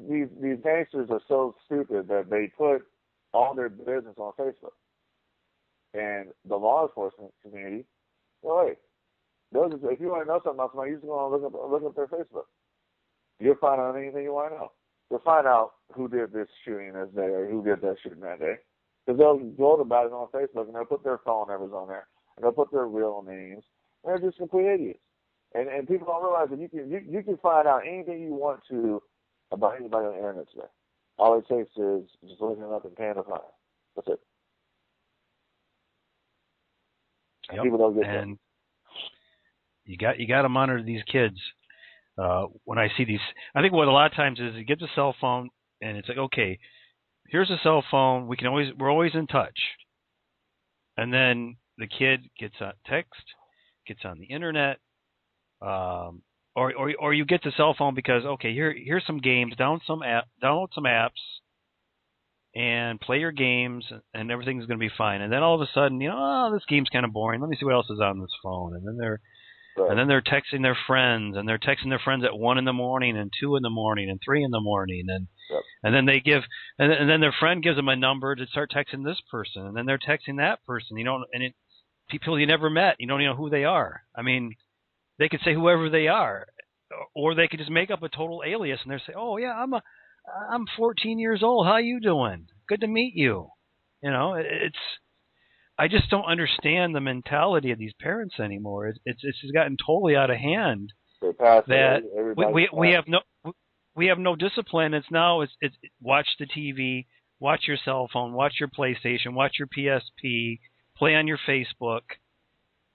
gangsters are so stupid that they put all their business on Facebook, and the law enforcement community. Well, hey, if you want to know something about somebody, you just go and look up their Facebook. You'll find out anything you want to know. You'll find out who did this shooting this day or who did that shooting that day. Because they'll go about it on Facebook and they'll put their phone numbers on there and they'll put their real names. And they're just complete idiots. And people don't realize that you can find out anything you want to about anybody on the internet today. All it takes is just looking up and paying a fine. That's it. Yep. People don't get and that. You got to monitor these kids. When I see these, I think what a lot of times is you get the cell phone and it's like, okay, here's a cell phone. We're always in touch. And then the kid gets on text, gets on the internet, or you get the cell phone because, okay, here's some games, download some apps, and play your games, and everything's going to be fine. And then all of a sudden, this game's kind of boring. Let me see what else is on this phone. And then they're texting their friends, and they're texting their friends at 1 in the morning, and 2 in the morning, and 3 in the morning, and then and then their friend gives them a number to start texting this person, and then they're texting that person. People you never met, you don't even know who they are. I mean, they could say whoever they are, or they could just make up a total alias, and they say, "Oh yeah, I'm 14 years old. How you doing? Good to meet you." I just don't understand the mentality of these parents anymore. It's gotten totally out of hand. That we have no discipline. It's watch the TV, watch your cell phone, watch your PlayStation, watch your PSP, play on your Facebook.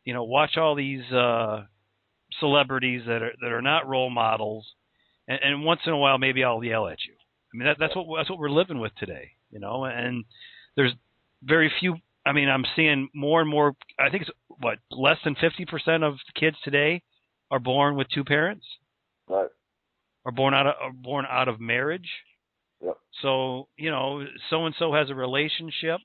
Watch all these celebrities that are not role models, and once in a while maybe I'll yell at you. I mean that's what we're living with today. And there's very few. I mean, I'm seeing more and more. I think it's less than 50% of kids today are born with two parents, right? Are born out of marriage. Yep. So so and so has a relationship,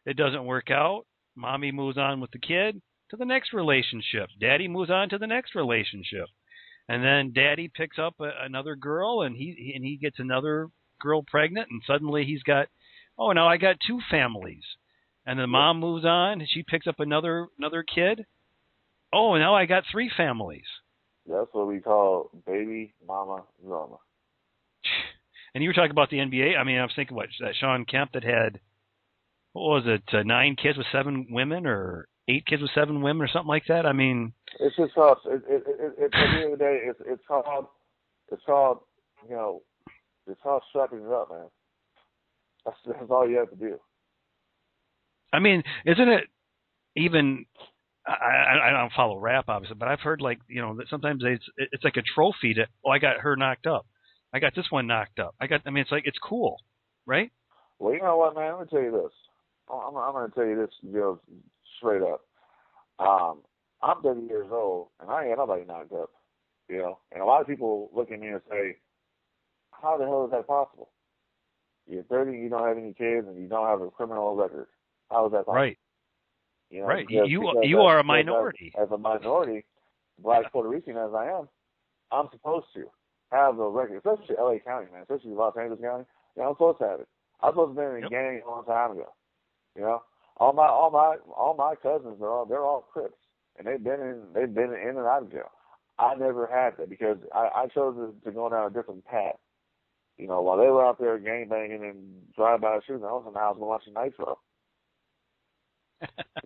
it doesn't work out. Mommy moves on with the kid to the next relationship. Daddy moves on to the next relationship, and then Daddy picks up another girl, and he gets another girl pregnant, and suddenly he's got, now I got two families. And the mom moves on, and she picks up another kid. Oh, now I got three families. That's what we call baby mama drama. And you were talking about the NBA. I mean, I was thinking, that Sean Kemp that had, 9 kids with 7 women, or 8 kids with 7 women, or something like that? I mean, it's just called. At the end of the day, it's called it's called strapping it up, man. That's all you have to do. I mean, isn't it even? I don't follow rap, obviously, but I've heard that sometimes it's like a trophy to, I got her knocked up, I got this one knocked up, it's cool, right? Well, you know what, man? Let me tell you this. I'm going to tell you this, straight up. I'm 30 years old, and I ain't got nobody knocked up, And a lot of people look at me and say, "How the hell is that possible? You're 30, you don't have any kids, and you don't have a criminal record. How is that possible?" Right. Right. Because you are a minority. As a minority, Black Puerto Rican as I am, I'm supposed to have a record, especially LA County, man, especially Los Angeles County. I'm supposed to have it. I'm supposed to have been in a gang a long time ago. All my cousins they're all Crips, and they've been in and out of jail. I never had that because I chose to go down a different path. While they were out there gang banging and drive-by shooting, I was in the house watching Nitro.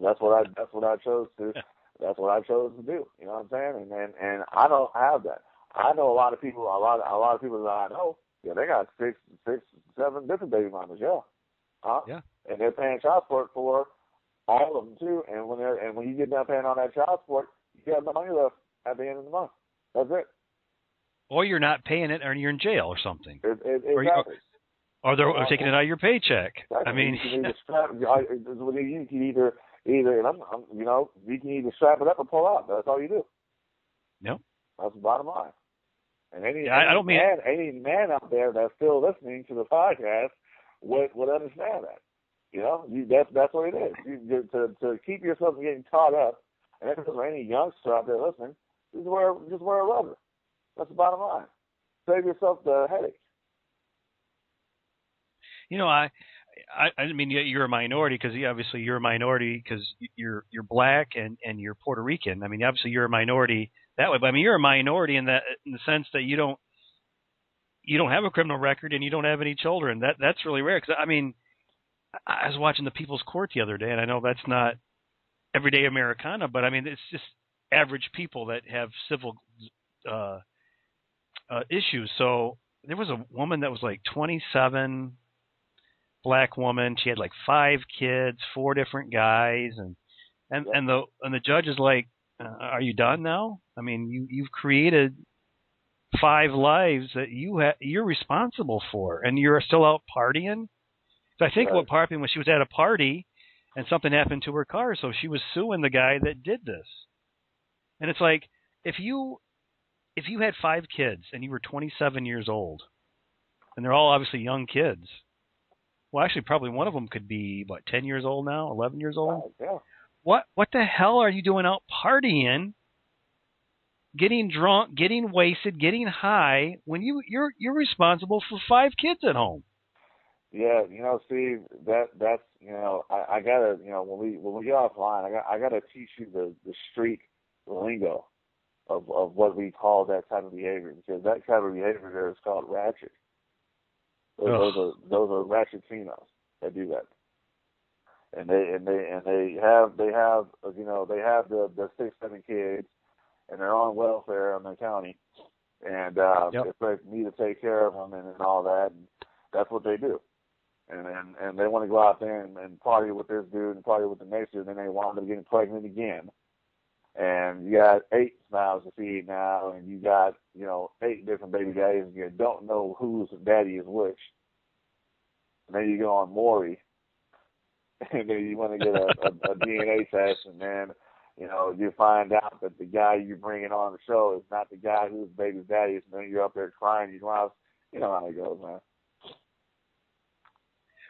That's what I chose to. That's what I chose to do. You know what I'm saying? And I don't have that. I know a lot of people. A lot of people that I know. Yeah, they got 6, 7 different baby mamas. Yeah. Yeah. And they're paying child support for all of them too. And when you get done paying all that child support, you have no money left at the end of the month. That's it. Or you're not paying it, or you're in jail or something. Exactly. Or they're taking it out of your paycheck. Exactly. I mean, you can either you can either strap it up or pull out. That's all you do. Yep. That's the bottom line. And any man out there that's still listening to the podcast would understand that. That's what it is. To keep yourself from getting caught up, and if there's any youngster out there listening, just wear a rubber. That's the bottom line. Save yourself the headache. I mean, you're a minority because obviously you're a minority because you're black and you're Puerto Rican. I mean, obviously you're a minority that way, but I mean, you're a minority in the sense that you don't. you don't have a criminal record and you don't have any children. That's really rare. Because I mean, I was watching the People's Court the other day, and I know that's not everyday Americana, but I mean, it's just average people that have civil issues. So there was a woman that was like 27, black woman. She had like 5 kids, 4 different guys, and the judge is like, "Are you done now? I mean, you've created 5 lives that you're responsible for, and you're still out partying." So I think what happened was she was at a party, and something happened to her car, so she was suing the guy that did this. And it's like, if you had 5 kids and you were 27 years old, and they're all obviously young kids. Well, actually, probably one of them could be, 10 years old now, 11 years old? Yeah. What the hell are you doing out partying, getting drunk, getting wasted, getting high, when you're responsible for 5 kids at home? Yeah, Steve, that's I gotta, when we get offline, I gotta teach you the street lingo of what we call that type of behavior, because that type of behavior there is called ratchet. Those are ratchet females that do that, and they have the 6-7 kids, and they're on welfare in the county, and expect me to take care of them and all that, and that's what they do. And they want to go out there and party with this dude and party with the next dude, and then they wind up getting pregnant again. And you got 8 mouths to feed now, and you got, 8 different baby daddies, and you don't know whose daddy is which. And then you go on Maury, and then you want to get a DNA test, and then, you find out that the guy you're bringing on the show is not the guy whose baby's daddy is, and then you're up there crying. You know how it goes, man.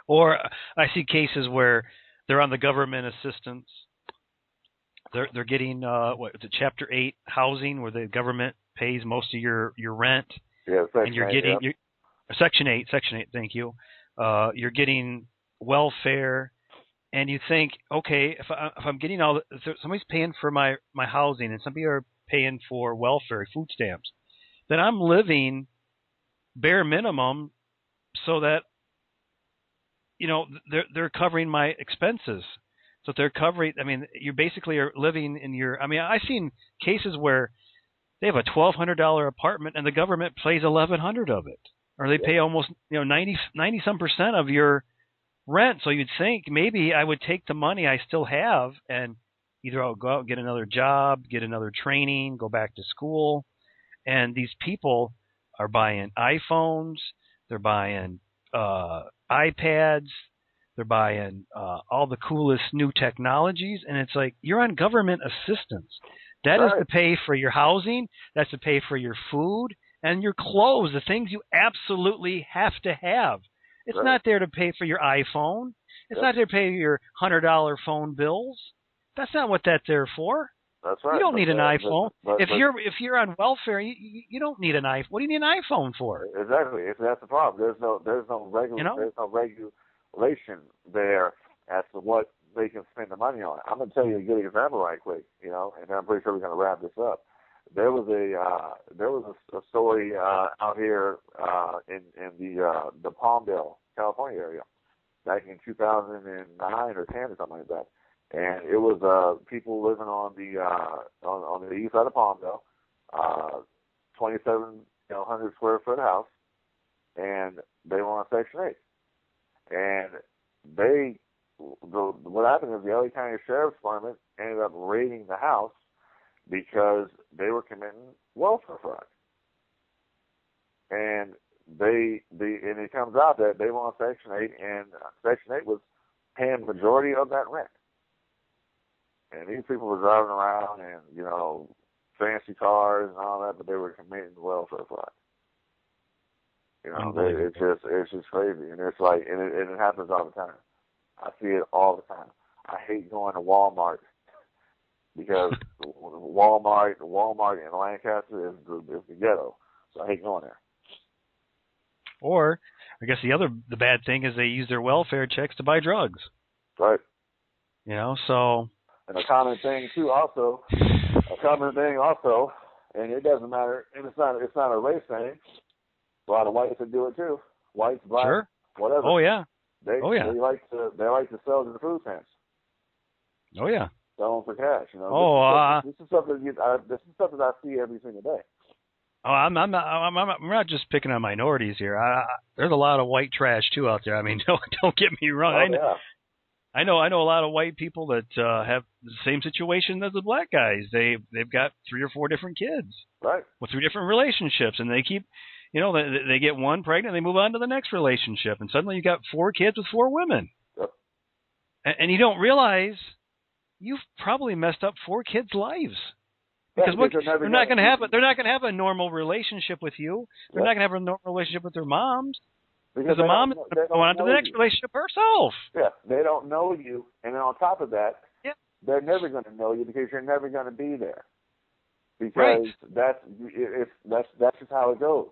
Or I see cases where they're on the government assistance. They're getting the Chapter 8 housing, where the government pays most of your rent. Yeah, and you're getting Section 8. Thank you. You're getting welfare, and you think, okay, if I'm getting somebody's paying for my housing, and some people are paying for welfare, food stamps, then I'm living bare minimum, so that they're covering my expenses. So they're covering. I mean, you basically are living in your. I mean, I've seen cases where they have a $1,200 apartment and the government pays $1,100 of it, or they pay almost 90% of your rent. So you'd think maybe I would take the money I still have and either I'll go out and get another job, get another training, go back to school. And these people are buying iPhones, they're buying iPads, they're buying all the coolest new technologies, and it's like, you're on government assistance. That is to pay for your housing, that's to pay for your food and your clothes, the things you absolutely have to have. It's not there to pay for your iPhone. It's not there to pay your $100 phone bills. That's not what that's there for. That's right. You don't need an iPhone. If you're on welfare, you don't need an iPhone. What do you need an iPhone for? Exactly. That's the problem. There's no regulation there as to what they can spend the money on. I'm going to tell you a good example right quick, and I'm pretty sure we're going to wrap this up. There was a story out here in the Palmdale, California area back in 2009 or 10 or something like that. And it was people living on the east side of Palmdale, 2,700 square foot house, and they were on Section 8. And what happened is the LA County Sheriff's Department ended up raiding the house because they were committing welfare fraud. And and it comes out that they were on Section 8, and Section 8 was paying the majority of that rent. And these people were driving around and, fancy cars and all that, but they were committing welfare fraud. It's just crazy. And it's like, and it happens all the time. I see it all the time. I hate going to Walmart because Walmart in Lancaster is the ghetto. So I hate going there. Or, I guess the bad thing is they use their welfare checks to buy drugs. Right. So. And a common thing also, and it doesn't matter, and it's not a race thing, a lot of whites that do it too. Whites, blacks, Sure. whatever. Oh yeah. They like to sell to the food stamps. Oh yeah. Sell them for cash. You know. Oh, this is something that I see every single day. Oh, I'm not just picking on minorities here. There's a lot of white trash too out there. I mean, don't get me wrong. I know a lot of white people that have the same situation as the black guys. They've got 3 or 4 different kids, right, with 3 different relationships, and they keep, they get one pregnant, they move on to the next relationship, and suddenly you got 4 kids with 4 women, yep. and you don't realize you've probably messed up 4 kids' lives. Because they're not going to have they're not going to have a normal relationship with you. They're not going to have a normal relationship with their moms. Because the mom is going to go on to the next relationship herself. Yeah, they don't know you, and then on top of that, they're never going to know you because you're never going to be there. Because that's just how it goes.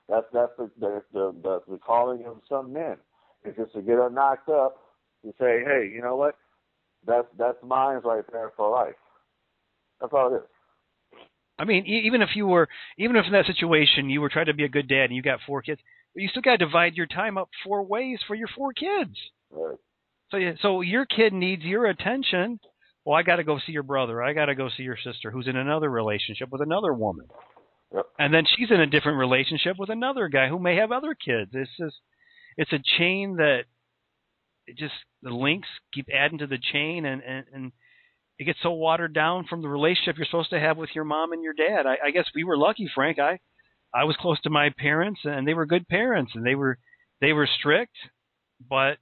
That's the calling of some men. It's just to get them knocked up and say, hey, you know what? That's mine right there for life. That's all it is. I mean, even if in that situation you were trying to be a good dad and you got 4 kids, you still got to divide your time up 4 ways for your 4 kids. Right. So your kid needs your attention. Well, I got to go see your brother. I got to go see your sister who's in another relationship with another woman. Yep. And then she's in a different relationship with another guy who may have other kids. It's a chain that the links keep adding to the chain, and it gets so watered down from the relationship you're supposed to have with your mom and your dad. I guess we were lucky, Frank. I was close to my parents, and they were good parents, and they were strict, but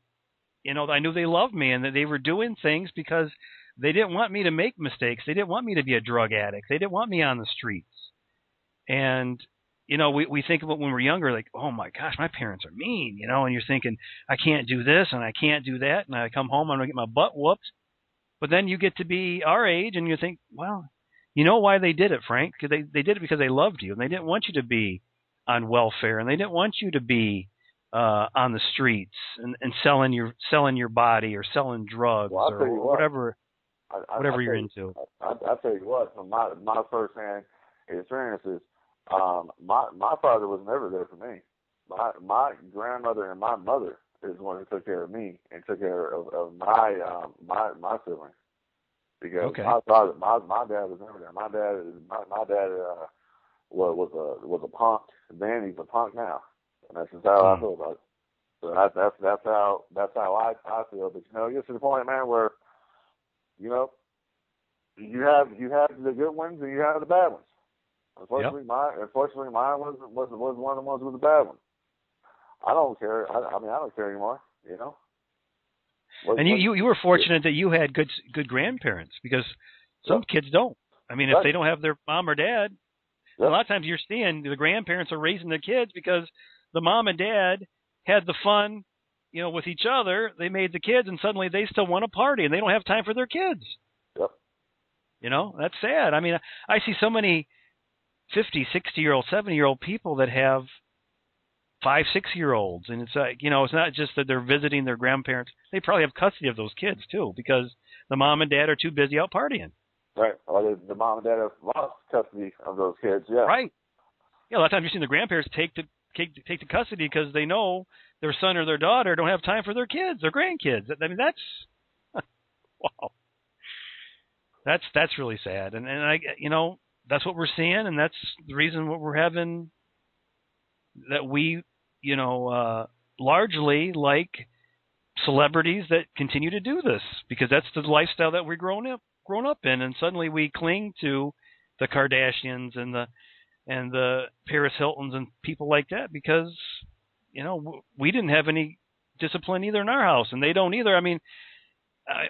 I knew they loved me and that they were doing things because they didn't want me to make mistakes. They didn't want me to be a drug addict. They didn't want me on the streets. And we think of it when we're younger, like, oh my gosh, my parents are mean, and you're thinking, I can't do this and I can't do that, and I come home, I'm gonna get my butt whooped. But then you get to be our age and you think, well, you know why they did it, Frank? Because they did it because they loved you, and they didn't want you to be on welfare, and they didn't want you to be on the streets and selling your body or selling drugs or whatever you're into. I'll tell you what, from my first-hand experiences, my father was never there for me. My grandmother and my mother is the one who took care of me and took care of my siblings. Because my dad was never there. My dad was a punk then. He's a punk now, and that's just how I feel about it. So that's how I feel. But it gets to the point, man, where you have the good ones and you have the bad ones. Unfortunately, mine was one of the ones with the bad ones. I don't care. I don't care anymore. And you were fortunate that you had good grandparents, because some kids don't. I mean, if they don't have their mom or dad, a lot of times you're seeing the grandparents are raising their kids because the mom and dad had the fun, with each other. They made the kids, and suddenly they still want to party, and they don't have time for their kids. Yep. That's sad. I mean, I see so many 50, 60-year-old, 70-year-old people that have 5, 6-year-olds, and it's like, it's not just that they're visiting their grandparents. They probably have custody of those kids too, because the mom and dad are too busy out partying. Right. Or the mom and dad have lost custody of those kids. Yeah. Right. Yeah. A lot of times you're seeing the grandparents take the custody because they know their son or their daughter don't have time for their kids, their grandkids. I mean, that's wow. That's really sad, and I that's what we're seeing, and that's the reason what we're having. That we, largely like celebrities that continue to do this, because that's the lifestyle that we're grown up in, and suddenly we cling to the Kardashians and the Paris Hiltons and people like that because, we didn't have any discipline either in our house, and they don't either. I mean,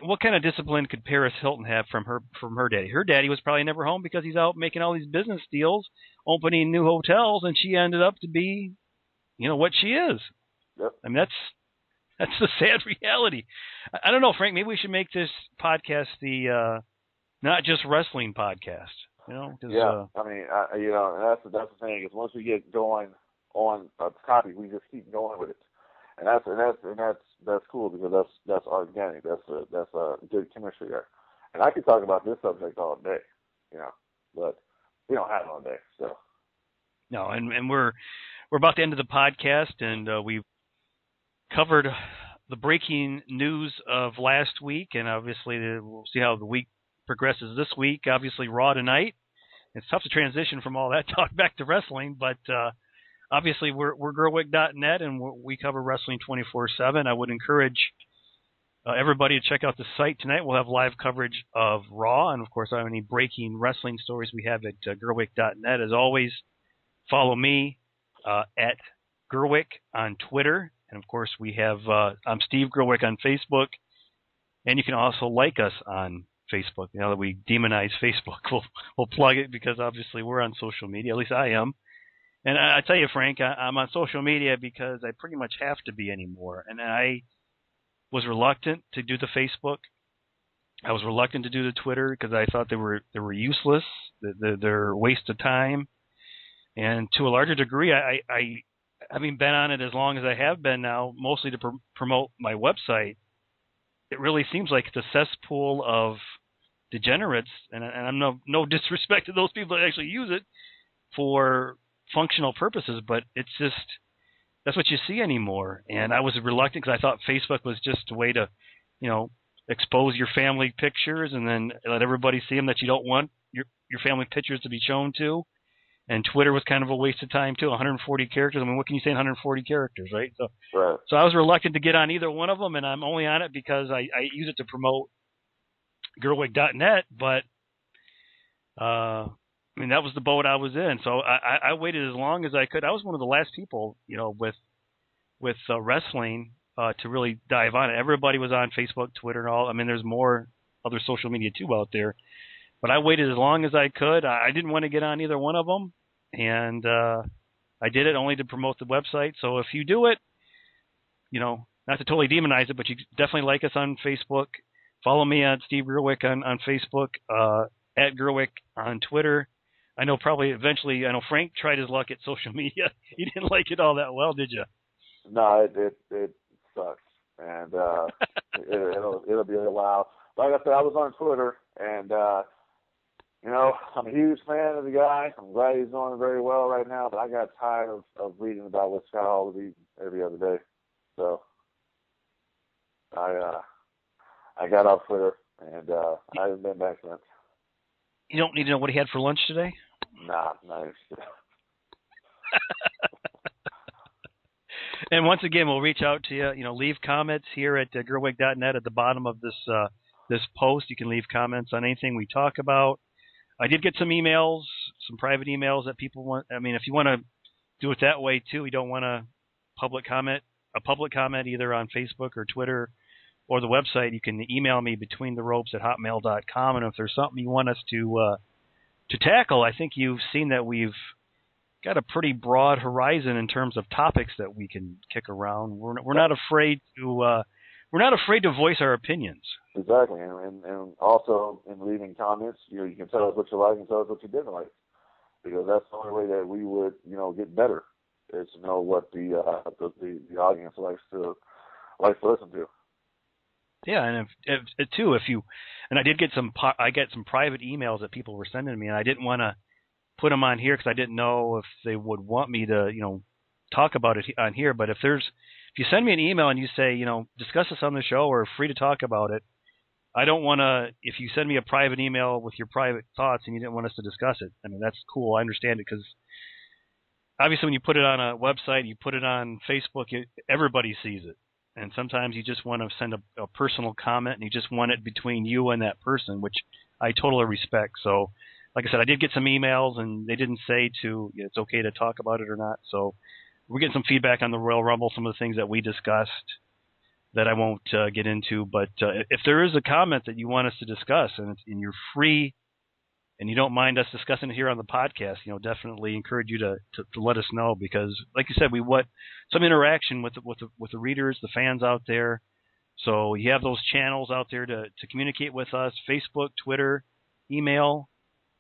what kind of discipline could Paris Hilton have from her daddy? Her daddy was probably never home because he's out making all these business deals, opening new hotels, and she ended up to be, what she is. Yep. I mean, that's the sad reality. I don't know, Frank. Maybe we should make this podcast the not just wrestling podcast. Yeah. I mean, that's the thing is once we get going on a topic, we just keep going with it. And that's cool because that's organic. That's a good chemistry there. And I could talk about this subject all day, but we don't have all day. So no, and we're about to end of the podcast, and we've covered the breaking news of last week, and obviously we'll see how the week progresses this week. Obviously, Raw tonight. It's tough to transition from all that talk back to wrestling, but obviously we're Gerweck.net, and we cover wrestling 24/7. I would encourage everybody to check out the site tonight. We'll have live coverage of Raw, and of course, any breaking wrestling stories we have at Gerweck.net. As always, follow me at Gerweck on Twitter, and of course, we have I'm Steve Gerweck on Facebook, and you can also like us on Facebook. Now that we demonize Facebook, we'll plug it because obviously we're on social media. At least I am. And I tell you, Frank, I'm on social media because I pretty much have to be anymore. And I was reluctant to do the Facebook. I was reluctant to do the Twitter because I thought they were useless. They're a waste of time. And to a larger degree, I having been on it as long as I have been now, mostly to promote my website, it really seems like it's a cesspool of degenerates, and I'm no disrespect to those people that actually use it for functional purposes, but it's just that's what you see anymore. And I was reluctant because I thought Facebook was just a way to, expose your family pictures and then let everybody see them that you don't want your family pictures to be shown to. And Twitter was kind of a waste of time too. 140 characters. I mean, what can you say in 140 characters, right? So I was reluctant to get on either one of them, and I'm only on it because I use it to promote Gerweck.net. But that was the boat I was in. So I waited as long as I could. I was one of the last people, with wrestling to really dive on it. Everybody was on Facebook, Twitter, and all. I mean, there's more other social media too out there. But I waited as long as I could. I didn't want to get on either one of them. And I did it only to promote the website. So if you do it, not to totally demonize it, but you definitely like us on Facebook. Follow me on Steve Gerweck on Facebook, at Gerweck on Twitter. I know Frank tried his luck at social media. He didn't like it all that well, did you? No, it sucks. And it'll be a while. Like I said, I was on Twitter, and I'm a huge fan of the guy. I'm glad he's doing very well right now, but I got tired of reading about what Scott Hall was eating every other day. So I got off Twitter, and I haven't been back since. You don't need to know what he had for lunch today? Nah, not interested. And once again, we'll reach out to you. Leave comments here at Gerweck.net at the bottom of this post. You can leave comments on anything we talk about. I did get some emails, some private emails that people want. I mean, if you want to do it that way too, you don't want a public comment either on Facebook or Twitter or the website, you can email me betweentheropes@hotmail.com. And if there's something you want us to tackle, I think you've seen that we've got a pretty broad horizon in terms of topics that we can kick around. We're not afraid to voice our opinions. Exactly, and also in leaving comments, you can tell us what you like and tell us what you didn't like, because that's the only way that we would get better, is to know what the audience likes to listen to. Yeah, and I did get some private emails that people were sending me, and I didn't want to put them on here because I didn't know if they would want me to talk about it on here. But if you send me an email and you say discuss this on the show or free to talk about it, I don't want to. If you send me a private email with your private thoughts and you didn't want us to discuss it, I mean that's cool. I understand it, because obviously when you put it on a website, you put it on Facebook, everybody sees it. And sometimes you just want to send a personal comment, and you just want it between you and that person, which I totally respect. So, like I said, I did get some emails, and they didn't say it's okay to talk about it or not. So we're getting some feedback on the Royal Rumble, some of the things that we discussed that I won't get into. But if there is a comment that you want us to discuss, and you're free, and you don't mind us discussing it here on the podcast, definitely encourage you to let us know, because, like you said, we want some interaction with the readers, the fans out there. So you have those channels out there to communicate with us: Facebook, Twitter, email.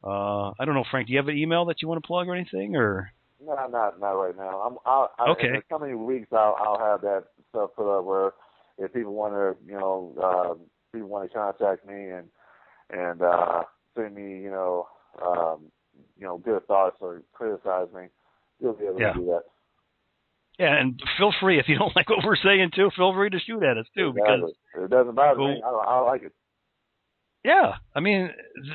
I don't know, Frank, do you have an email that you want to plug or anything, or? No, not right now. Okay. In the coming weeks, I'll have that stuff put up where if people want to contact me and send me good thoughts or criticize me, you'll be able to do that. Yeah, and feel free if you don't like what we're saying too. Feel free to shoot at us too, because it doesn't bother me. I like it. Yeah, I mean,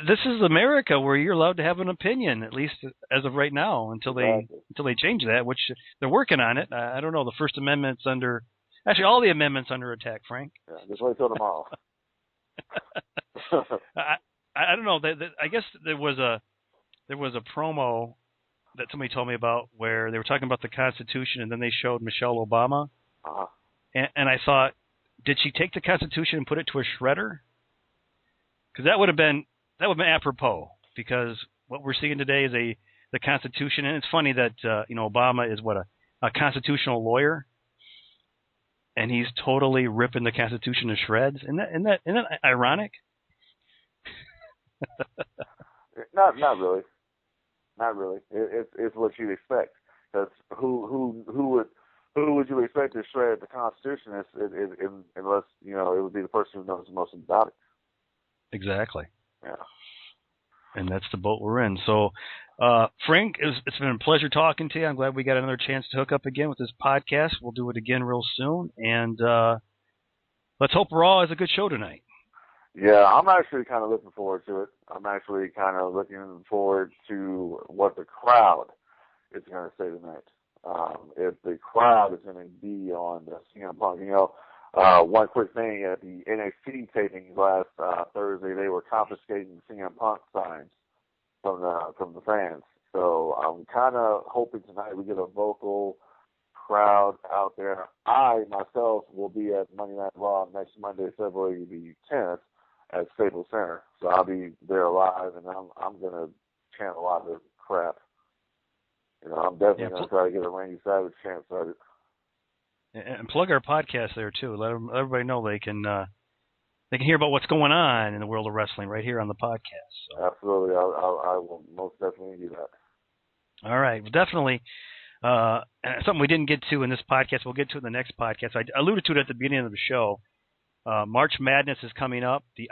this is America where you're allowed to have an opinion, at least as of right now, until they change that, which they're working on it. I don't know. The First Amendment's actually all the amendments under attack, Frank. Yeah, just wait till tomorrow. I don't know. I guess there was a promo that somebody told me about where they were talking about the Constitution, and then they showed Michelle Obama, and I thought, did she take the Constitution and put it to a shredder? Because that would have been apropos, because what we're seeing today is the Constitution, and it's funny that Obama is a constitutional lawyer, and he's totally ripping the Constitution to shreds. Isn't that ironic? Not really. Not really. It's what you'd expect. Because who would you expect to shred the Constitution unless it would be the person who knows the most about it. Exactly. Yeah. And that's the boat we're in. So, Frank, it's been a pleasure talking to you. I'm glad we got another chance to hook up again with this podcast. We'll do it again real soon. And let's hope Raw is a good show tonight. Yeah, I'm actually kind of looking forward to it. I'm actually kind of looking forward to what the crowd is going to say tonight. If the crowd is going to be on the CM Punk, one quick thing, at the NXT tapings last Thursday, they were confiscating CM Punk signs from the fans. So I'm kind of hoping tonight we get a vocal crowd out there. I, myself, will be at Monday Night Raw next Monday, February the 10th at Staples Center. So I'll be there live, and I'm going to chant a lot of crap. I'm definitely going to try to get a Randy Savage chant started. And plug our podcast there too. Let everybody know they can hear about what's going on in the world of wrestling right here on the podcast. So. Absolutely, I will most definitely do that. All right, well, definitely something we didn't get to in this podcast. We'll get to it in the next podcast. I alluded to it at the beginning of the show. March Madness is coming up. The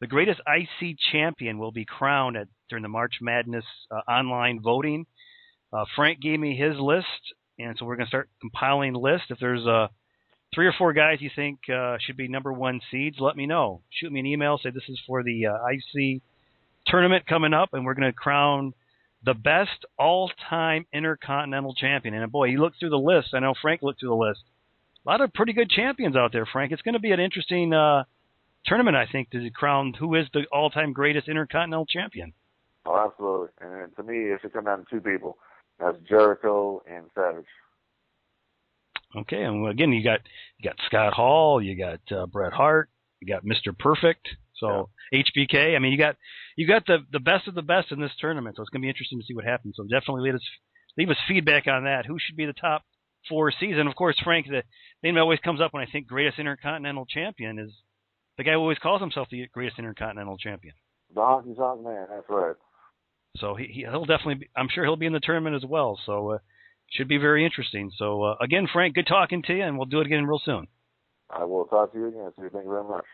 greatest IC champion will be crowned during the March Madness online voting. Frank gave me his list. And so we're going to start compiling lists. If there's 3 or 4 guys you think should be number 1 seeds, let me know. Shoot me an email. Say this is for the IC tournament coming up, and we're going to crown the best all-time Intercontinental Champion. And, boy, you look through the list. I know Frank looked through the list. A lot of pretty good champions out there, Frank. It's going to be an interesting tournament, I think, to crown who is the all-time greatest Intercontinental Champion. Oh, absolutely. And to me, it should come down to 2 people. That's Jericho and Savage. Okay, and again, you got Scott Hall, you got Bret Hart, you got Mr. Perfect, so yeah. HBK. I mean, you got the best of the best in this tournament, so it's going to be interesting to see what happens. So definitely leave us feedback on that. Who should be the top 4 seeds? And of course, Frank, the name that always comes up when I think greatest Intercontinental Champion is the guy who always calls himself the greatest Intercontinental Champion. The Honky Tonk Man, that's right. So he'll definitely I'm sure he'll be in the tournament as well. So should be very interesting. So again, Frank, good talking to you, and we'll do it again real soon. I will talk to you again, Steve. Thank you very much.